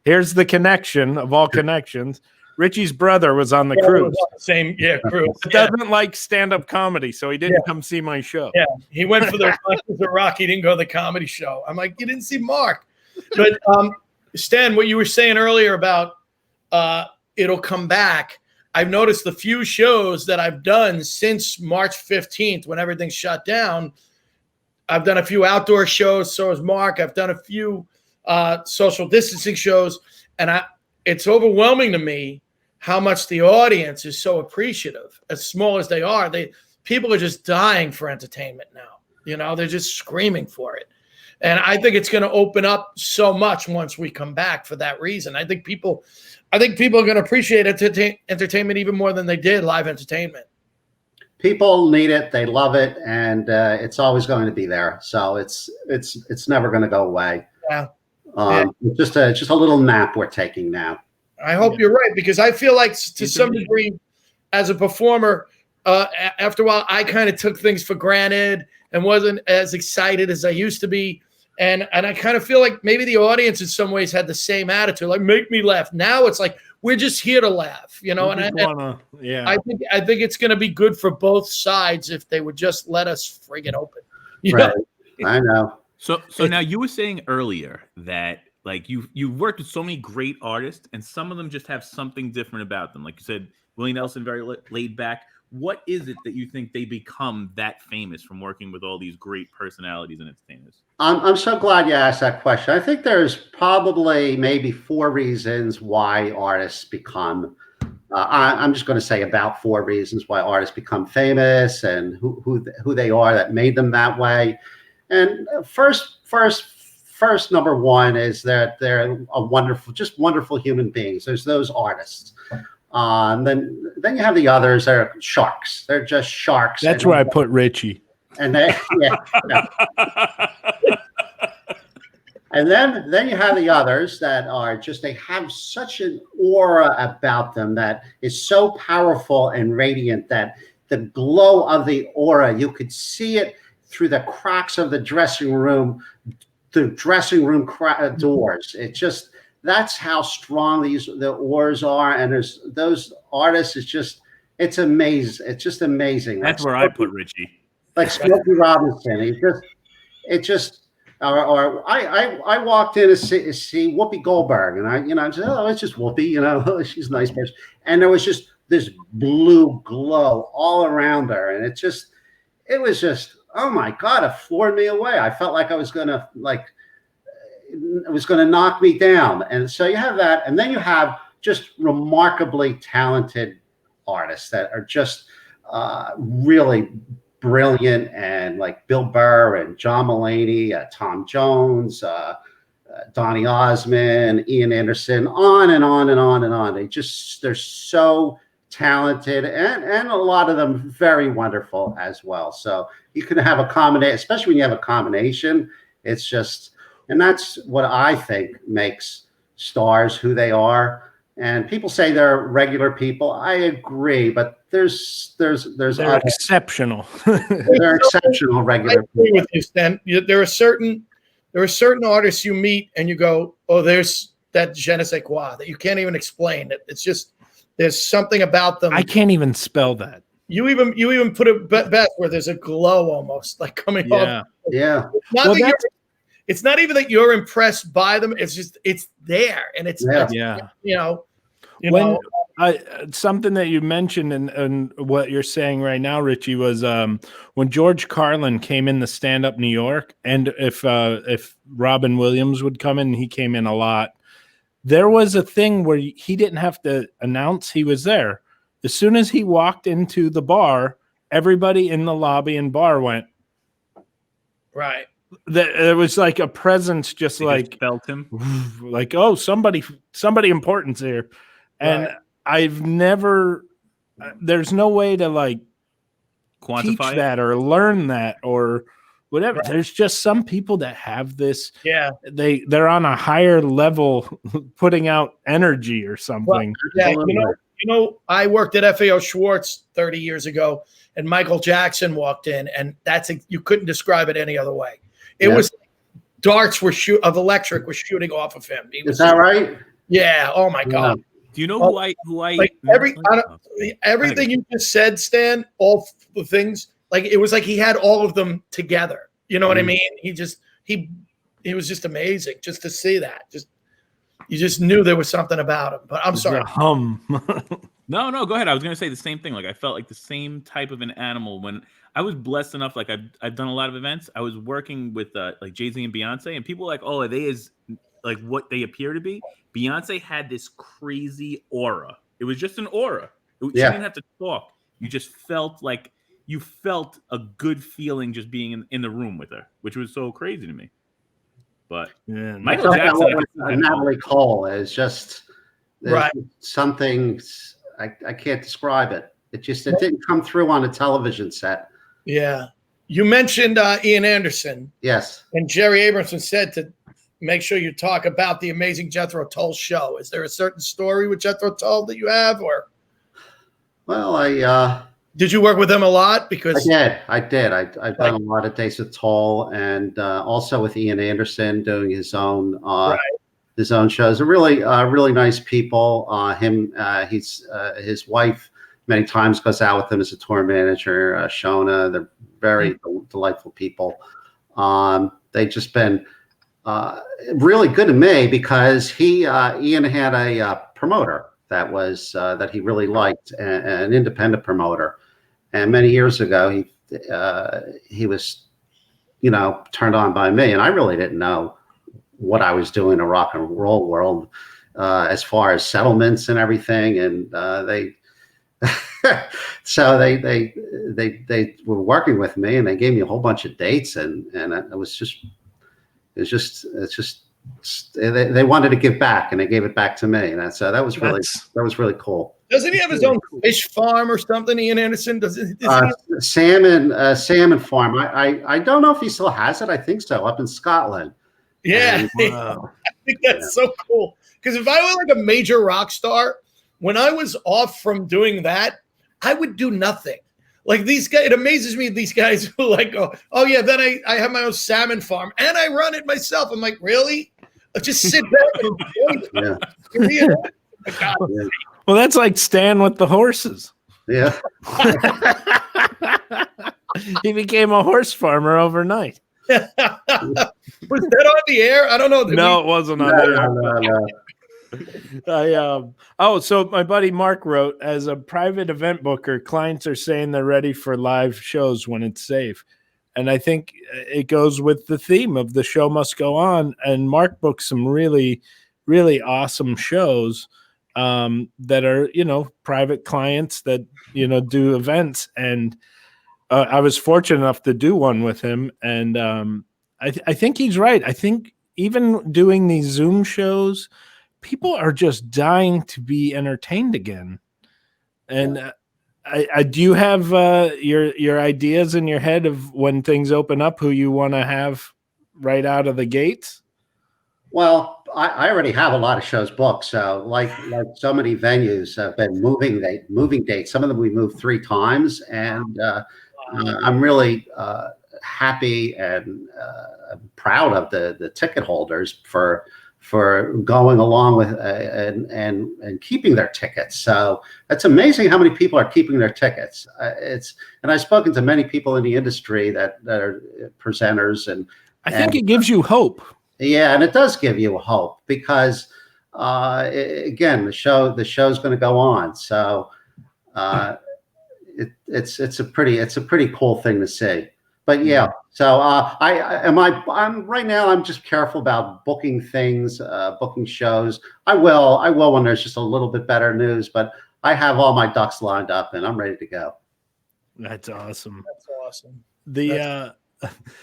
here's the connection of all connections. Richie's brother was on the cruise.
Same, cruise.
He doesn't like stand-up comedy, so he didn't come see my show.
Yeah, he went for the Monsters of Rock. He didn't go to the comedy show. I'm like, you didn't see Mark. But Stan, what you were saying earlier about it'll come back. I've noticed the few shows that I've done since March 15th, when everything shut down. I've done a few outdoor shows. So has Mark. I've done a few social distancing shows, and it's overwhelming to me how much the audience is so appreciative. As small as they are, people are just dying for entertainment now. They're just screaming for it. And I think it's going to open up so much once we come back for that reason. I think people are going to appreciate entertainment even more than they did live entertainment. People
need it. They love it. And it's always going to be there. So it's never going to go away.
Yeah.
Just a little nap we're taking now.
I hope you're right, because I feel like to some degree as a performer, after a while, I kind of took things for granted and wasn't as excited as I used to be. And I kind of feel like maybe the audience in some ways had the same attitude, like, make me laugh. Now it's like, we're just here to laugh, And I think it's going to be good for both sides if they would just let us friggin' open.
Right. I know.
So now you were saying earlier that like you've worked with so many great artists, and some of them just have something different about them. Like you said, Willie Nelson, very laid back. What is it that you think they become that famous from working with all these great personalities and entertainers?
I'm so glad you asked that question. I think there's probably maybe 4 reasons why artists become. I'm just going to say about 4 reasons why artists become famous and who they are that made them that way. And first, number one is that they're wonderful human beings. There's those artists. Then you have the others. They're sharks. They're just sharks.
That's where I put Richie.
And they, yeah. And then you have the others that are they have such an aura about them that is so powerful and radiant that the glow of the aura, you could see it through the cracks of the dressing room doors. It just, that's how strong the oars are. And there's those artists. It's amazing. It's just amazing.
That's where I put Richie.
Like Smokey Robinson. Or I walked in to see Whoopi Goldberg, and I said, oh, it's just Whoopi, she's a nice person. And there was just this blue glow all around her, and it was just, oh my God, it floored me away. I felt like it was gonna knock me down. And so you have that, and then you have just remarkably talented artists that are just really brilliant, and like Bill Burr and John Mulaney, Tom Jones, Donny Osmond, Ian Anderson, on and on and on and on. They're so talented, and a lot of them very wonderful as well. So you can have a combination, especially when you have a combination. It's just, and that's what I think makes stars who they are. And people say they're regular people. I agree, but they're
exceptional.
They're exceptional regular.
I agree with you, Stan. There are certain artists you meet and you go, oh, there's that je ne sais quoi that you can't even explain. It's just, there's something about them.
I can't even spell that.
You even put it best where there's a glow almost like coming off.
Yeah.
It's not even that you're impressed by them. It's just, it's there. And it's
something that you mentioned and what you're saying right now, Richie, was when George Carlin came in the Stand Up New York, and if Robin Williams would come in, he came in a lot. There was a thing where he didn't have to announce he was there. As soon as he walked into the bar, everybody in the lobby and bar went.
Right.
There was like a presence, just
felt him,
like, oh, somebody important's here. And
right.
I've never, there's no way to like
quantify
teach that or learn that or whatever.
Right.
There's just some people that have this.
Yeah.
They're on a higher level, putting out energy or something.
Well, yeah, I worked at FAO Schwartz 30 years ago, and Michael Jackson walked in, and you couldn't describe it any other way. It was darts of electric was shooting off of him.
Is that right?
Yeah. Oh my God.
Do you know who I
like everything you just said, Stan? All the things, like it was like he had all of them together. You know what I mean? He was just amazing just to see that. You just knew there was something about him. But I'm sorry.
No, go ahead. I was gonna say the same thing. Like I felt like the same type of an animal when I was blessed enough. Like I've done a lot of events. I was working with like Jay-Z and Beyonce, and people were like, oh, are they as like what they appear to be? Beyonce had this crazy aura. It was just an aura. She didn't have to talk. You just felt like you felt a good feeling just being in the room with her, which was so crazy to me. But Michael Jackson,
Natalie Cole is just
right.
Something I can't describe it. It didn't come through on a television set.
Yeah. You mentioned Ian Anderson.
Yes. And
Jerry Abramson said to make sure you talk about the amazing Jethro Tull show. Is there a certain story with Jethro Tull that you have, or?
Well,
did you work with him a lot? Because
I did. I've done a lot of days with Tull, and also with Ian Anderson doing his own shows. They're really nice people. His wife many times goes out with him as a tour manager. Shona, they're very delightful people. They've just been really good to me because Ian had a promoter that he really liked, an independent promoter. And many years ago, he was, turned on by me, and I really didn't know what I was doing in the rock and roll world as far as settlements and everything. And so they were working with me, and they gave me a whole bunch of dates, and they wanted to give back, and they gave it back to me, and that was really cool.
Doesn't he have his own fish farm or something, Ian Anderson?
Salmon farm. I don't know if he still has it. I think so, up in Scotland.
Yeah, I think that's so cool. Because if I were like a major rock star, when I was off from doing that, I would do nothing. Like these guys, it amazes me, these guys who like, oh yeah, then I have my own salmon farm and I run it myself. I'm like, really? Just sit back and
Yeah.
Well, that's like Stan with the horses.
Yeah.
He became a horse farmer overnight.
Was that on the air? I don't know.
No, it wasn't on the air. So my buddy Mark wrote, as a private event booker, clients are saying they're ready for live shows when it's safe. And I think it goes with the theme of the show must go on. And Mark booked some really, really awesome shows that are, private clients that, do events. And I was fortunate enough to do one with him. And I think he's right. I think even doing these Zoom shows, people are just dying to be entertained again. And do you have your ideas in your head of when things open up, who you want to have right out of the gates?
Well, I already have a lot of shows booked. So like so many venues have been moving dates. Some of them we moved 3 times, and I'm really happy and proud of the ticket holders for going along with and keeping their tickets. So it's amazing how many people are keeping their tickets. And I've spoken to many people in the industry that are presenters, and
I think it gives you hope.
Yeah, and it does give you hope because again, the show's going to go on. So it's a pretty cool thing to see. But yeah, so I'm right now, I'm just careful about booking things, booking shows. I will when there's just a little bit better news, but I have all my ducks lined up and I'm ready to go.
That's awesome.
That's awesome.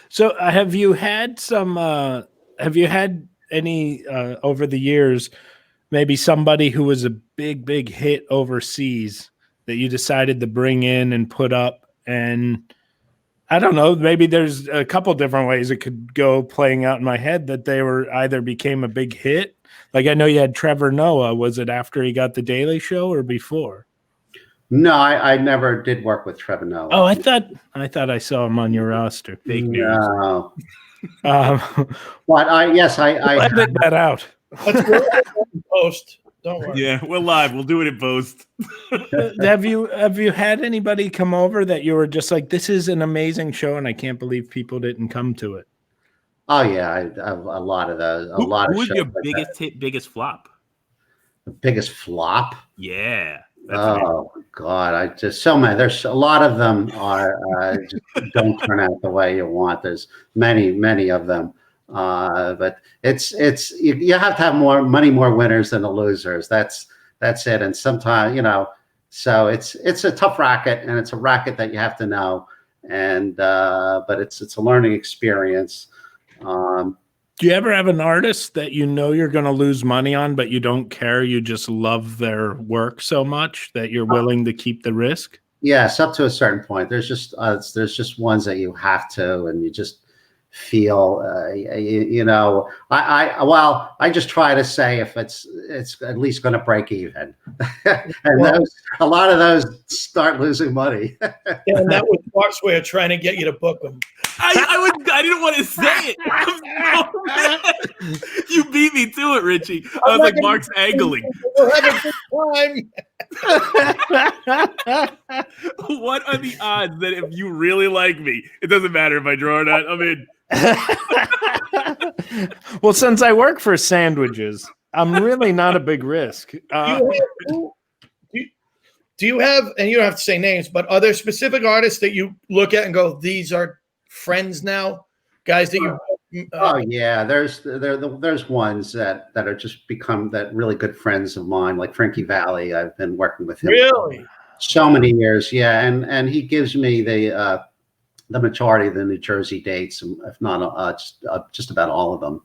So have you had any over the years, maybe somebody who was a big hit overseas that you decided to bring in and put up? And I don't know, maybe there's a couple different ways it could go playing out in my head, that they were either became a big hit. Like I know you had Trevor Noah. Was it after he got the Daily Show or before?
No, I never did work with Trevor Noah.
Oh, I thought I saw him on your roster.
Fake news.
No.
But
I
edit that out.
Post. Don't worry.
Yeah, we're live. We'll do it in post.
Have you had anybody come over that you were just like, this is an amazing show and I can't believe people didn't come to it?
Oh yeah, I have a lot of those.
Who was your biggest hit, biggest flop?
The biggest flop?
Yeah.
Oh God, I just so many. There's a lot of them are just don't turn out the way you want. There's many of them, but it's you have to have more winners than the losers. That's it. And sometimes so it's a tough racket, and it's a racket that you have to know. And but it's a learning experience.
Do you ever have an artist that you're going to lose money on, but you don't care? You just love their work so much that you're willing to keep the risk?
Yes, up to a certain point. There's just ones that you have to, and you just feel, I just try to say if it's at least going to break even, and a lot of those start losing money.
Yeah, and that was Mark's way of trying to get you to book them.
I didn't want to say it. You beat me to it, Richie. I was like, Mark's angling.
We'll have a good
time. What are the odds that if you really like me, it doesn't matter if I draw or not, I'm in?
Well, since I work for sandwiches, I'm really not a big risk.
Do you have, and you don't have to say names, but are there specific artists that you look at and go, these are friends now, guys that you?
Oh yeah, there's ones that are just become that really good friends of mine, like Frankie Valli. I've been working with him
really
so many years. Yeah, and he gives me the majority of the New Jersey dates, if not just about all of them.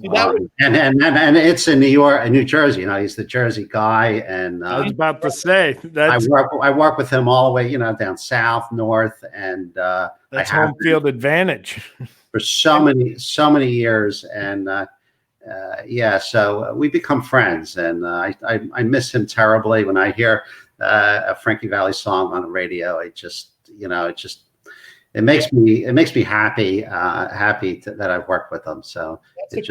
And it's in New York and New Jersey. He's the Jersey guy. And
I was about to say
I work with him all the way, down south, north, and
that's home field advantage
for so many years. And so we become friends. And I miss him terribly. When I hear a Frankie Valli song on the radio, it makes me happy that I've worked with him. So It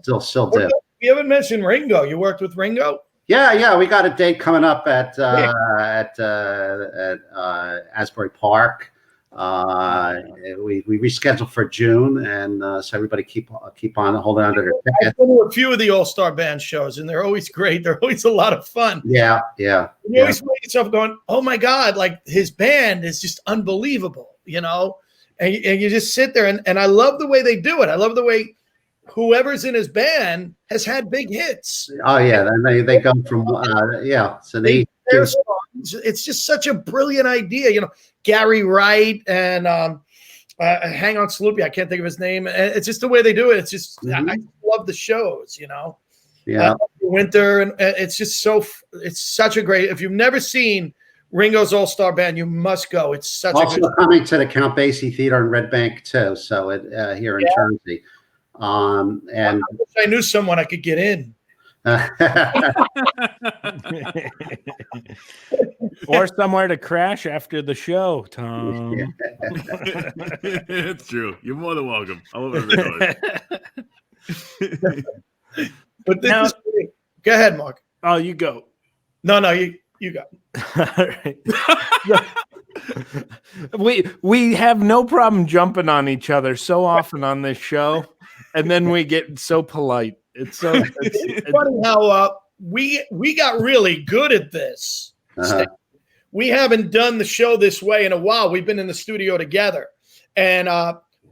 just still did.
You haven't mentioned Ringo. You worked with Ringo?
Yeah. We got a date coming up at Asbury Park. We rescheduled for June, and so everybody keep on holding on to their tickets.
I've been to a few of the All-Star Band shows, and they're always great. They're always a lot of fun.
Yeah.
You always find yourself going, "Oh my God!" Like his band is just unbelievable, And you just sit there, and I love the way they do it. I love the way whoever's in his band has had big hits.
Oh yeah, and they go from So
their songs. It's just such a brilliant idea, Gary Wright and Hang On Sloopy. I can't think of his name. It's just the way they do it. It's just I love the shows,
Yeah,
Winter, and it's just it's such a great. If you've never seen Ringo's All-Star Band, you must go. It's such
also
a good
coming to the Count Basie Theater in Red Bank too. So here in Jersey, and
I wish I knew someone I could get in.
Or somewhere to crash after the show, Tom.
It's true. You're more than welcome. I love it.
But go ahead, Mark.
Oh, you go.
No, you go.
All right. We have no problem jumping on each other so often on this show, and then we get so polite. It's funny
how we got really good at this. We haven't done the show this way in a while. We've been in the studio together, and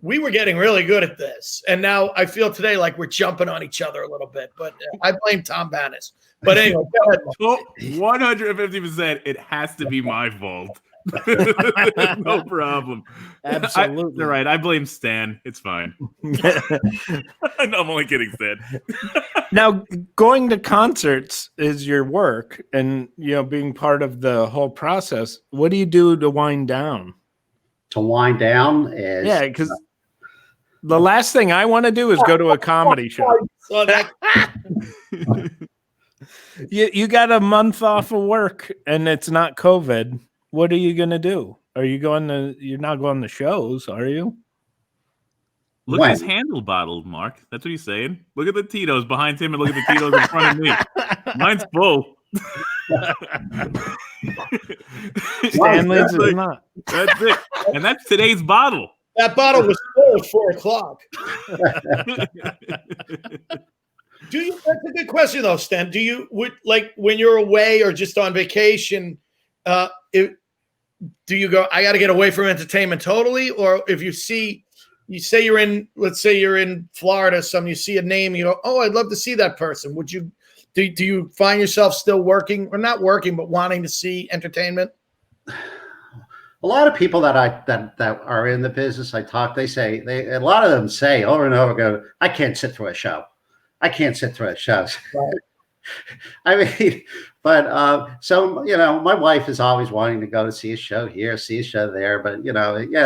we were getting really good at this. And now I feel today like we're jumping on each other a little bit. But I blame Tom Bannis. But anyway, go ahead.
150%. It has to be my fault. No problem.
Absolutely.
You're right. I blame Stan. It's fine. No, I'm only kidding, Stan.
Now, going to concerts is your work, and being part of the whole process. What do you do to wind down?
To wind down is
because the last thing I want to do is go to a comedy show. You got a month off of work, and it's not COVID. What are you going to do? You're not going to shows, are you?
Look at his handle bottle, Mark. That's what he's saying. Look at the Tito's behind him and look at the Tito's in front of me. Mine's full.
Stanley's is not.
That's it. And that's today's bottle.
That bottle was full at 4:00. That's a good question, though, Stan. Do you when you're away or just on vacation, do you go, I got to get away from entertainment totally? Or if you say let's say you're in Florida, you see a name, you go, oh, I'd love to see that person. Do you find yourself still working, or not working, but wanting to see entertainment?
A lot of people that are in the business I talk, a lot of them say over and over again, I can't sit through a show. I can't sit through a show. Right. I mean, but my wife is always wanting to go to see a show here, see a show there, but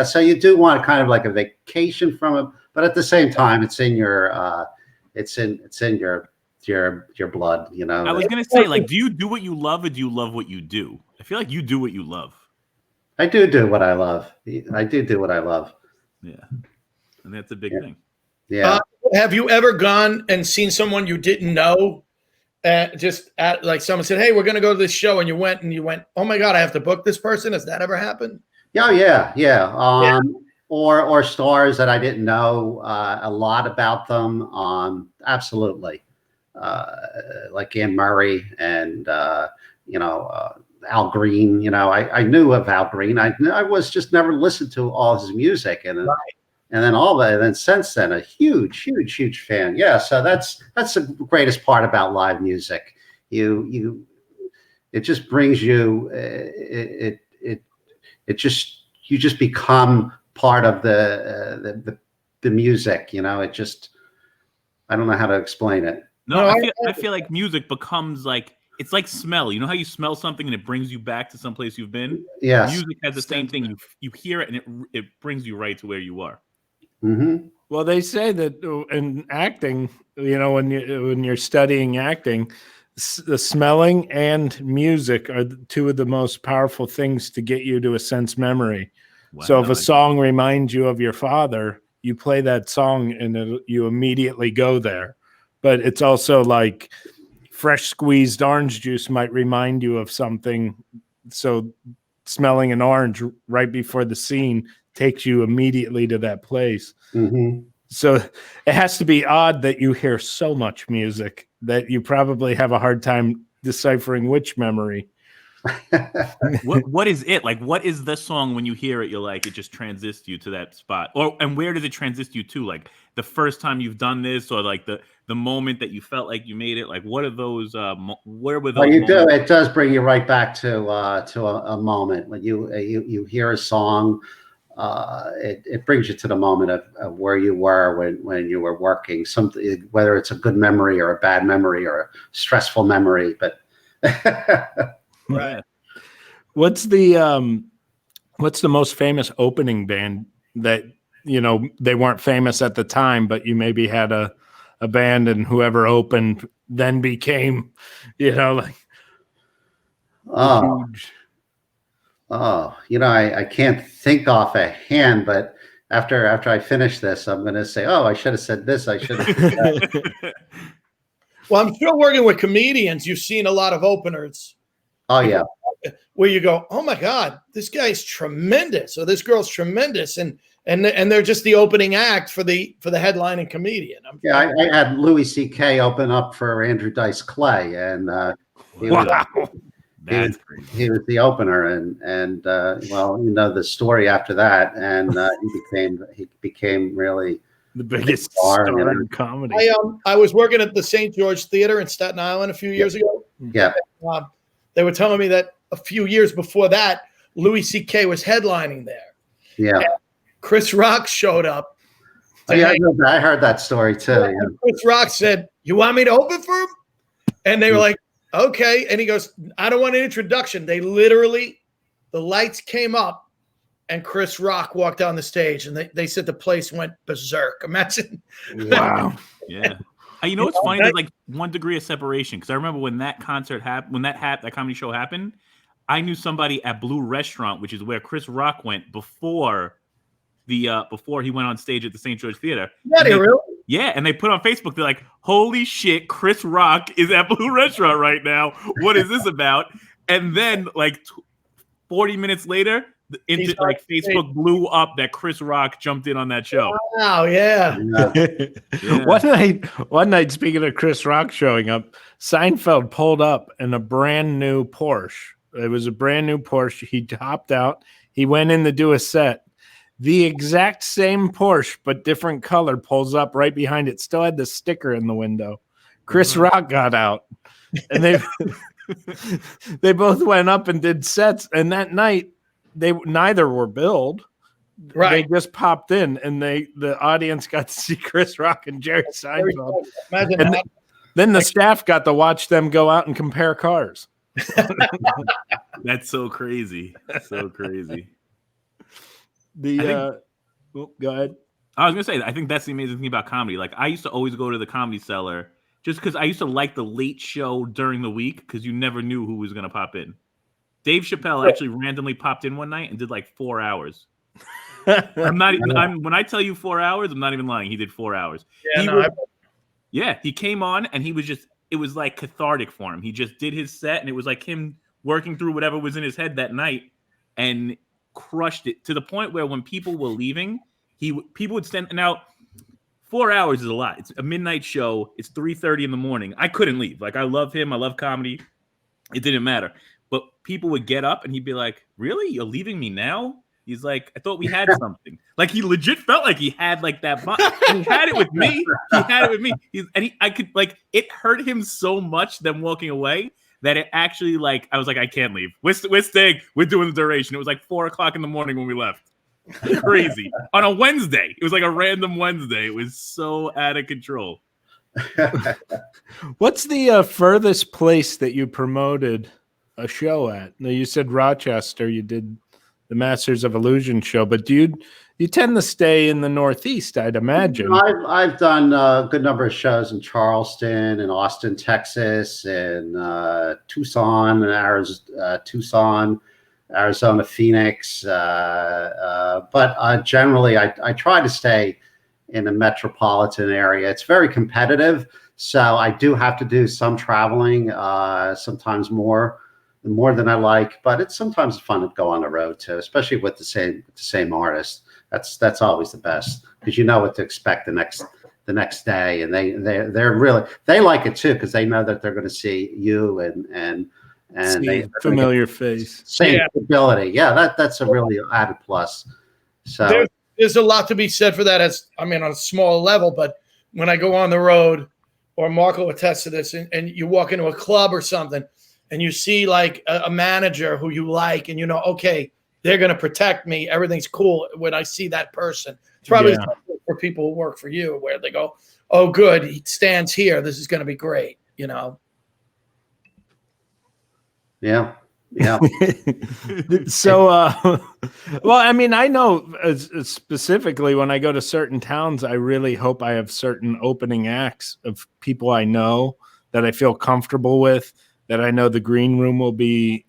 so you do want kind of like a vacation from it, but at the same time, it's in your your blood.
I was gonna say, do you do what you love, or do you love what you do? I feel like you do what you love.
I do what I love. I do what I love.
Yeah, and that's a big thing.
Yeah.
Have you ever gone and seen someone you didn't know? Someone said, "Hey, we're going to go to this show," and you went, "Oh my God, I have to book this person." Has that ever happened?
Yeah. Or stars that I didn't know a lot about them. Absolutely. Like Anne Murray and Al Green. I knew of Al Green. I was just never listened to all his music, and then since then, a huge fan. Yeah, so that's the greatest part about live music. It just brings you. You just become part of the music. It just. I don't know how to explain it.
No, I feel like music becomes like. It's like smell. You know how you smell something and it brings you back to someplace you've been?
Yes.
Music has the same thing. You hear it and it brings you right to where you are.
Mm-hmm.
Well, they say that in acting, when you're studying acting, the smelling and music are two of the most powerful things to get you to a sense memory. Wow, so if a song reminds you of your father, you play that song and you immediately go there. But it's also like fresh squeezed orange juice might remind you of something. So smelling an orange right before the scene takes you immediately to that place.
Mm-hmm.
So it has to be odd that you hear so much music that you probably have a hard time deciphering which memory.
What is it like? What is the song when you hear it? You're like, it just transits you to that spot, and where does it transist you to? Like the first time you've done this, or like the moment that you felt like you made it. Like what are those? Where were those?
Well,
moments?
it does bring you right back to a moment when you hear a song. It brings you to the moment of where you were when you were working. Something, whether it's a good memory or a bad memory or a stressful memory, but.
Right. What's the most famous opening band that, they weren't famous at the time, but you maybe had a band and whoever opened then became, like huge.
I can't think off a hand, but after I finish this, I'm going to say, I should have said this. I should have said that.
Well, I'm sure working with comedians, you've seen a lot of openers.
Oh, yeah.
Where you go, oh my God, this guy's tremendous, or this girl's tremendous, and they're just the opening act for the headlining comedian.
I had Louis C.K. open up for Andrew Dice Clay, and
That's crazy.
He was the opener, and the story after that, and he became really
the biggest star in comedy.
I was working at the St. George Theater in Staten Island a few years ago.
Yeah.
They were telling me that a few years before that, Louis C.K. was headlining there.
Yeah.
And Chris Rock showed up.
I heard that story too. Yeah.
Chris Rock said, "You want me to open for him?" And they were like, "Okay." And he goes, "I don't want an introduction." They literally, the lights came up and Chris Rock walked down the stage, and they said the place went berserk. Imagine.
Wow.
Yeah. You know what's funny? There's like 1 degree of separation, because I remember when that concert happened, when that comedy show happened, I knew somebody at Blue Restaurant, which is where Chris Rock went before he went on stage at the St. George Theater.
Really?
Yeah, and they put on Facebook, they're like, "Holy shit, Chris Rock is at Blue Restaurant right now. What is this about?" And then like 40 minutes later, Facebook blew up that Chris Rock jumped in on that show.
Wow, yeah.
One night, speaking of Chris Rock showing up, Seinfeld pulled up in a brand new Porsche. It was a brand new Porsche. He hopped out. He went in to do a set. The exact same Porsche, but different color, pulls up right behind it. Still had the sticker in the window. Chris Rock got out. And they both went up and did sets. And that night, neither were billed. Right. They just popped in, and the audience got to see Chris Rock and Jerry Seinfeld. Then the staff got to watch them go out and compare cars.
That's so crazy. So crazy.
Go ahead.
I was gonna say, I think that's the amazing thing about comedy. Like, I used to always go to the Comedy Cellar just because I used to like the late show during the week, because you never knew who was gonna pop in. Dave Chappelle actually randomly popped in one night and did like 4 hours. When I tell you 4 hours, I'm not even lying. He did 4 hours. He came on, and it was like cathartic for him. He just did his set, and it was like him working through whatever was in his head that night, and crushed it to the point where when people were leaving, people would stand. Now, 4 hours is a lot. It's a midnight show. It's 3:30 in the morning. I couldn't leave. Like, I love him. I love comedy. It didn't matter. But people would get up, and he'd be like, "Really? You're leaving me now?" He's like, "I thought we had something." Like, he legit felt like he had like that bond. He had it with me. It hurt him so much them walking away that it actually, like, I was like, "I can't leave. We're staying. We're doing the duration." It was like 4:00 in the morning when we left. Crazy. On a Wednesday. It was like a random Wednesday. It was so out of control.
What's the furthest place that you promoted a show at? Now, you said Rochester. You did the Masters of Illusion show, but do you tend to stay in the Northeast, I'd imagine?
I've done a good number of shows in Charleston and Austin, Texas, and Tucson, Arizona, Phoenix. But generally, I try to stay in a metropolitan area. It's very competitive, so I do have to do some traveling, sometimes more than I like, but it's sometimes fun to go on the road too, especially with the same artist. That's always the best, because you know what to expect the next day, and they like it too, because they know that they're going to see you and
see familiar face,
same ability. Yeah, that's a really added plus. So
there's a lot to be said for that. On a small level, but when I go on the road, or Mark will attest to this, and you walk into a club or something, and you see like a manager who you like, and you know, okay, they're going to protect me. Everything's cool when I see that person. It's probably for people who work for you, where they go, oh, good, he stands here. This is going to be great, you know?
Yeah.
So, well, I mean, I know specifically when I go to certain towns, I really hope I have certain opening acts of people I know that I feel comfortable with, that I know the green room will be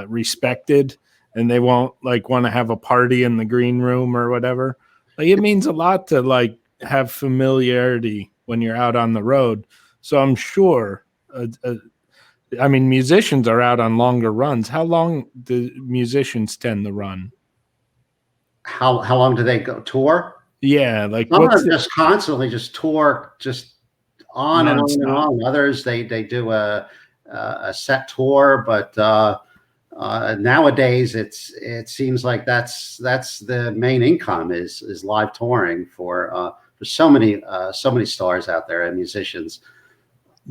respected, and they won't like want to have a party in the green room or whatever. Like, it means a lot to like have familiarity when you're out on the road. So I'm sure, I mean, musicians are out on longer runs. How long do musicians tend to run?
How long do they go tour?
Yeah, like
some of them just constantly just tour, just on and on and on. Others they do a set tour, but nowadays it seems like that's the main income is live touring for so many stars out there and musicians.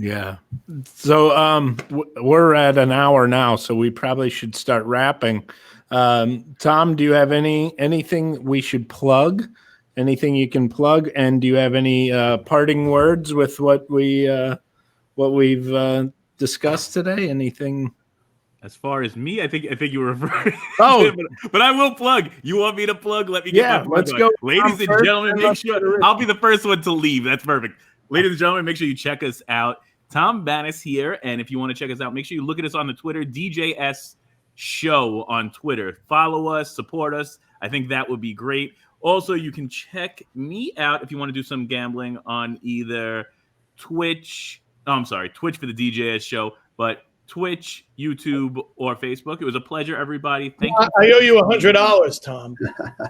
Yeah. So we're at an hour now, so we probably should start wrapping. Tom, do you have anything we should plug? Anything you can plug? And do you have any parting words with what we've discussed today? Anything?
As far as me, I think you were referring.
Oh,
but I will plug. You want me to plug? Let me get my plug.
Let's go.
Ladies and gentlemen, make sure I'll be the first one to leave. That's perfect. Ladies and gentlemen, make sure you check us out. Tom Bannis here, and if you want to check us out, make sure you look at us on the Twitter, DJS Show on Twitter. Follow us, support us. I think that would be great. Also, you can check me out if you want to do some gambling on either Twitch. Oh, I'm sorry, Twitch for the DJS Show, but Twitch, YouTube, or Facebook. It was a pleasure, everybody. Thank you.
I owe you $100, Tom.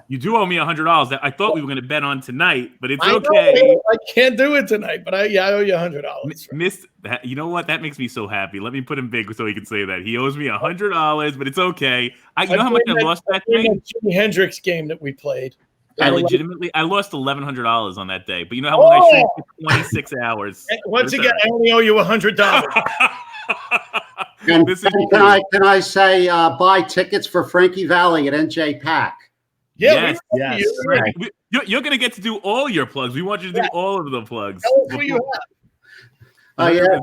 You do owe me $100 that I thought we were going to bet on tonight, but it's okay.
I can't do it tonight, but I owe you $100.
Missed that. You know what? That makes me so happy. Let me put him big so he can say that. He owes me $100, but it's okay. You know how much I lost that day?
Jimi Hendrix game that we played.
I lost $1,100 on that day, but you know how long I stayed for 26 hours.
Once again, I only owe you $100.
Can I say buy tickets for Frankie Valli at NJ Pack?
Yes. Right. You're going to get to do all your plugs. We want you to do all of the plugs.
Tell us who you have.
Oh, yeah.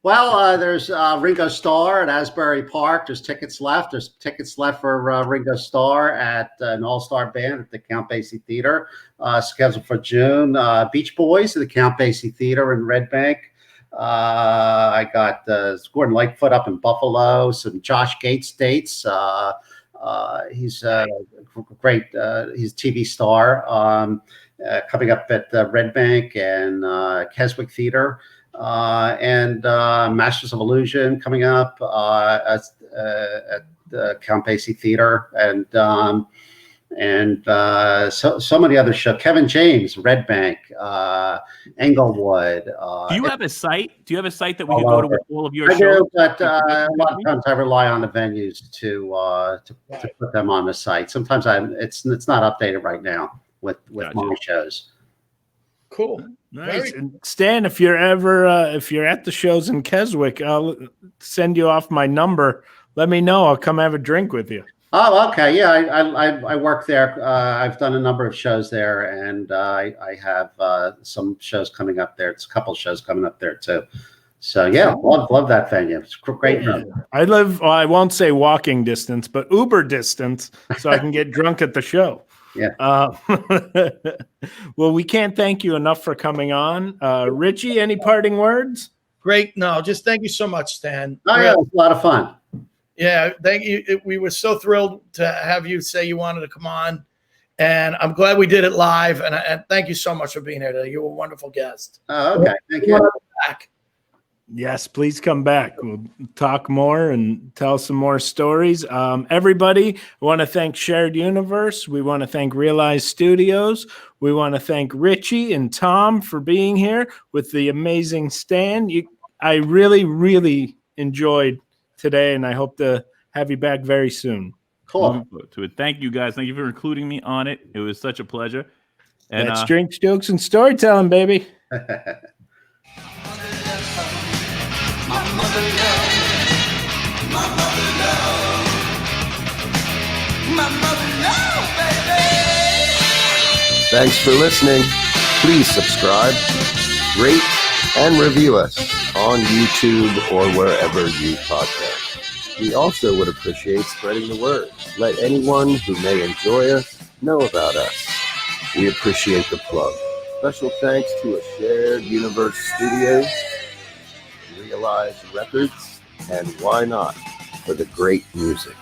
Well, there's Ringo Starr at Asbury Park. There's tickets left. There's tickets left for Ringo Starr at an all-star band at the Count Basie Theater, scheduled for June. Beach Boys at the Count Basie Theater in Red Bank. I got Gordon Lightfoot up in Buffalo. Some Josh Gates dates. He's a great. He's a TV star. Coming up at Red Bank and Keswick Theater. And Masters of Illusion coming up at the Count Basie Theater, and so many other shows. Kevin James, Red Bank, Englewood.
Do you have a site? Do you have a site that we can go to with all of your shows?
I do, but a lot of times I rely on the venues to put them on the site. Sometimes it's not updated right now with my shows.
Cool.
Nice. And Stan, if you're at the shows in Keswick, I'll send you off my number. Let me know. I'll come have a drink with you.
Oh, okay. Yeah, I work there. I've done a number of shows there, and I have some shows coming up there. It's a couple shows coming up there too. So yeah, love that venue. It's great.
Yeah. I live. Well, I won't say walking distance, but Uber distance, so I can get drunk at the show.
Yeah.
Well, we can't thank you enough for coming on. Richie, any parting words?
Great. No, just thank you so much, Stan.
Oh, yeah, it was a lot of fun.
Yeah, thank you. We were so thrilled to have you say you wanted to come on. And I'm glad we did it live. And thank you so much for being here today. You were a wonderful guest.
Oh, okay. Thank you.
Back.
Yes, please come back. We'll talk more and tell some more stories. Everybody, I want to thank Shared Universe. We want to thank Realize Studios. We want to thank Richie and Tom for being here with the amazing Stan. I really, really enjoyed today, and I hope to have you back very soon.
Cool.
Thank you, guys. Thank you for including me on it. It was such a pleasure. And
that's drinks, jokes, and storytelling, baby.
Thanks for listening. Please subscribe, rate, and review us on YouTube or wherever you podcast. We also would appreciate spreading the word. Let anyone who may enjoy us know about us. We appreciate the plug. Special thanks to a Shared Universe Studios, Realize Records, and Why Not for the great music.